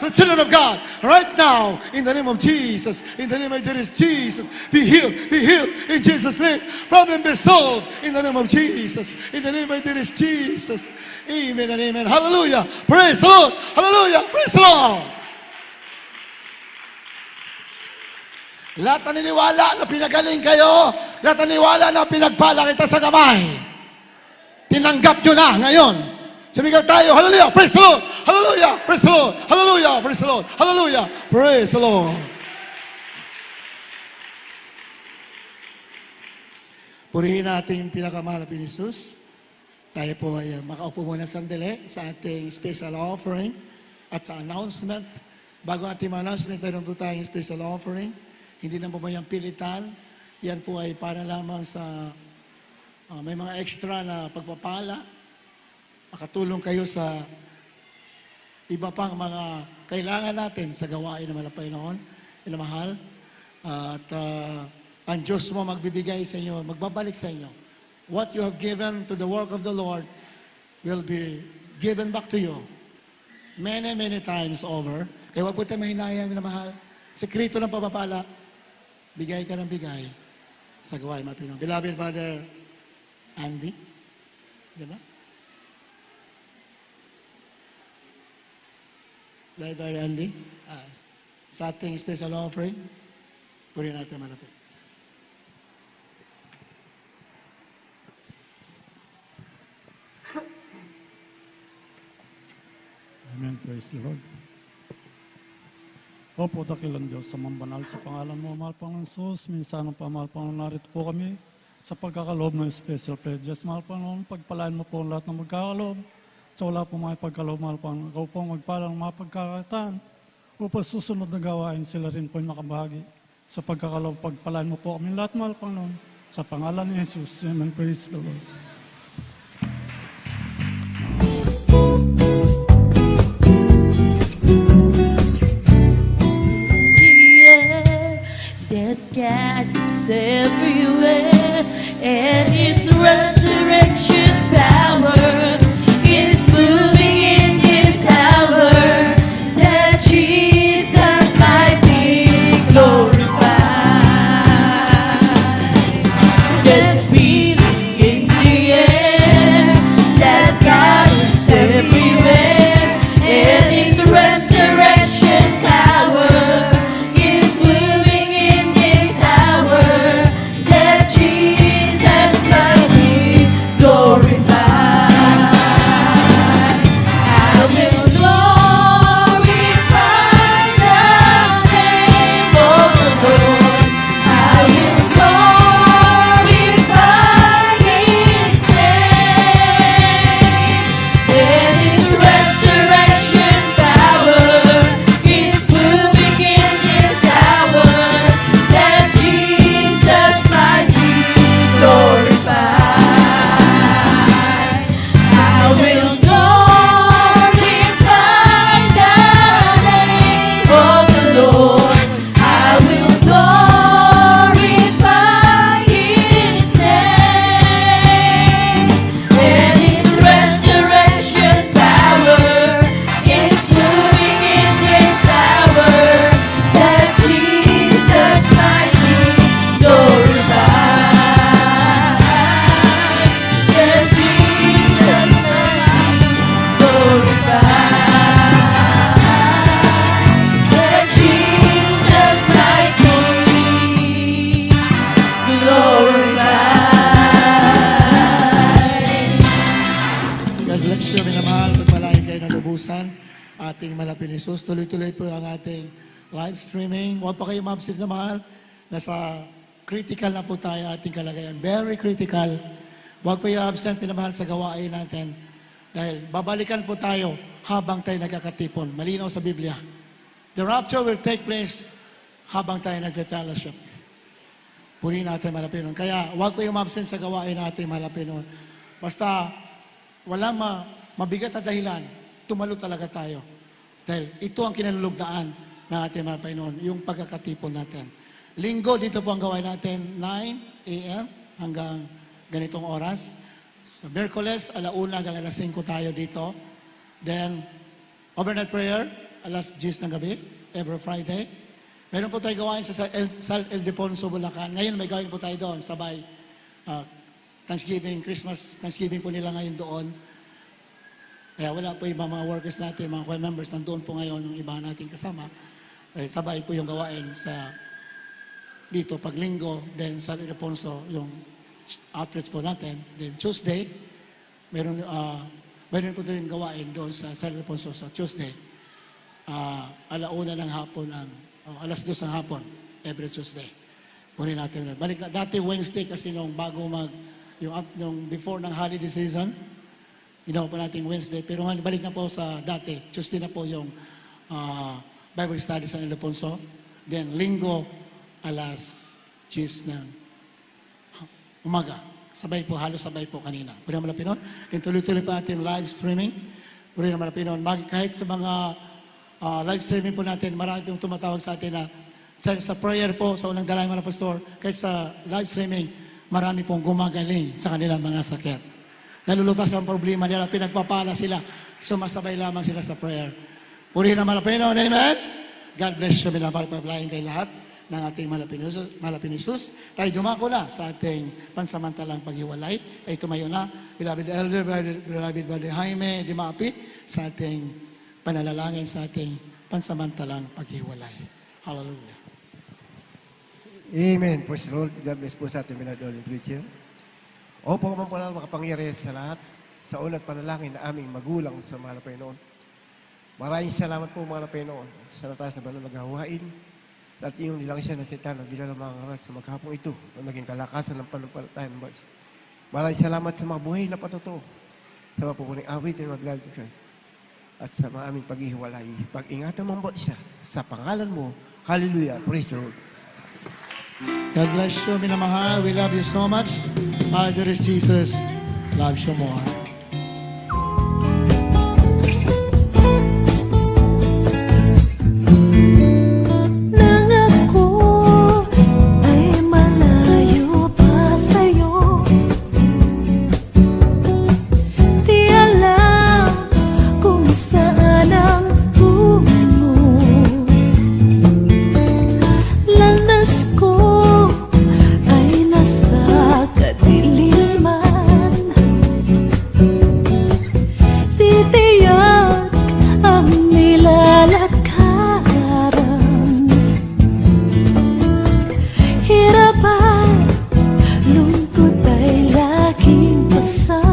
[SPEAKER 1] the children of God, right now, in the name of Jesus, in the name of Jesus, be healed, in Jesus' name. Problem be solved, in the name of Jesus, in the name of Jesus. Amen and amen. Hallelujah. Praise the Lord. Hallelujah. Praise the Lord. Lahat na niniwala na pinagaling kayo, lahat na niniwala na pinagpala kita sa kamay, tinanggap nyo na ngayon. Sumigaw tayo, hallelujah, praise the Lord, hallelujah, praise the Lord, hallelujah, praise the Lord, hallelujah, praise the Lord. Purihin natin yung pinakamahal na Jesus. Tayo po ay makaupo muna sandali sa ating special offering at sa announcement. Bago ating announcement, mayroon po tayong special offering. Hindi na po ba yung pilitan? Yan po ay para lamang sa may mga extra na pagpapala. Makatulong kayo sa iba pang mga kailangan natin sa gawain ng Panginoon, inamahal. At ang Diyos mo magbibigay sa inyo, magbabalik sa inyo. What you have given to the work of the Lord will be given back to you many, many times over. Kaya huwag po tayo mahinayang, minamahal. Sekreto ng pagpapala, bigay ka ng bigay sa gawain mga Pinoy. Beloved Brother Andy, di ba? Beloved Brother Andy, sa ating special offering, purihin natin malapit.
[SPEAKER 6] Amen. Praise the Lord. Opo, dakilang Diyos sa mambanal sa pangalan mo, mahal Panginoon Jesus. Minsan ang pamahal Panginoon, narito po kami sa pagkakaloob ng special pledges. Mahal Panginoon, pagpalain mo po ang lahat ng magkakaloob. Sa wala po mga pagkaloob, mahal Panginoon. Ikaw po ang magpala ng mga pagkakataan. Upang susunod na gawain, sila rin po yung makabahagi. Sa pagkakaloob, pagpalain mo po kami lahat, mahal Panginoon. Sa pangalan ni Jesus. Amen. Praise the Lord.
[SPEAKER 5] That God is everywhere, and His resurrection power is moving in this hour. That Jesus might be glorified. There's feeling in the
[SPEAKER 1] bilisan. Ating malapit ni Jesus. Tuloy-tuloy po ang ating live streaming. Huwag pa kayo ma-absent na mahal. Nasa critical na po tayo ating kalagayan. Very critical. Huwag po yung absent na mahal sa gawain natin. Dahil babalikan po tayo habang tayo nagkakatipon. Malinaw sa Biblia. The rapture will take place habang tayo nagfe-fellowship. Purihin natin malapinon. Kaya huwag po yung absent sa gawain natin malapinon. Basta walang mabigat na dahilan, tumalo talaga tayo. Dahil ito ang kinalulugdaan ng ating malapinon, yung pagkakatipon natin. Linggo, dito po ang gawain natin, 9 a.m. hanggang ganitong oras. Sa Miyerkules, 1:00 hanggang 5:00 tayo dito. Then, overnight prayer, 10:00 ng gabi, every Friday. Meron po tayo gawain sa San Ildefonso, Bulacan. Ngayon may gawin po tayo doon, sabay Thanksgiving, Christmas, Thanksgiving po nila ngayon doon. Kaya wala po yung mga workers natin, mga choir members, nandoon po ngayon yung iba nating kasama. Sabay po yung gawain sa dito pag linggo, then San Ildefonso, yung outreach po natin. Then Tuesday, meron po tayong gawain doon sa San Ildefonso sa Tuesday. 1:00 ng hapon, 2:00 ng hapon, every Tuesday. Punin natin. Balik na, dati Wednesday kasi nung bago yung before ng holiday season, ginawa po natin Wednesday. Pero balik na po sa dati. Tuesday na po yung Bible study sa Ildefonso. Then linggo, 10:00 ng umaga. Sabay po, halos sabay po kanina. Pwede naman Pinon. Then tuloy-tuloy pa ating live streaming. Pwede naman Pinon. Kahit sa mga live streaming po natin, marami pong tumatawag sa atin na sa prayer po, sa unang dalangin mga pastor, kahit sa live streaming, marami pong gumagaling sa kanilang mga sakit. Nalulutas ang problema nila, pinagpapala sila, sumasabay lamang sila sa prayer. Purihin ang Malapinon, amen? God bless you, minapagpapalain kay lahat ng ating Malapinisus. Tayo dumako na sa ating pansamantalang paghiwalay. Tayo tumayo na, beloved elder, beloved Brother Jaime Dimaapi, sa ating panalangin sa ating pansamantalang paghiwalay. Hallelujah.
[SPEAKER 7] Amen. Praise the Lord. God bless po sa ating beloved preacher. Opo man po lang makapangyarihan sa lahat sa ulat panalangin na aming magulang sa mahal na Panginoon. Maraming salamat po mahal na Panginoon sa nataas na banal na gawain sa ating yung nilang siya na sitan ang bilang mga ngaras sa maghapong ito na naging kalakasan ng panumpalataya ng bansa. Maraming salamat sa mga buhay na patotoo sa mga pupuning awit at maglalad ng Christ at sa mga aming paghihiwalay. Pag-ingatan mo ang bawat isa sa pangalan mo. Hallelujah. Praise the Lord.
[SPEAKER 1] God bless you, minamahal. We love you so much. There is Jesus. Loves you more.
[SPEAKER 5] Nang ako ay malayo pa sa'yo, di alam kung saan ang tungo. Landas ko ay nasa kadiliman, titiyak ang nilalakaran. Hirap at lungkot ay laging pasang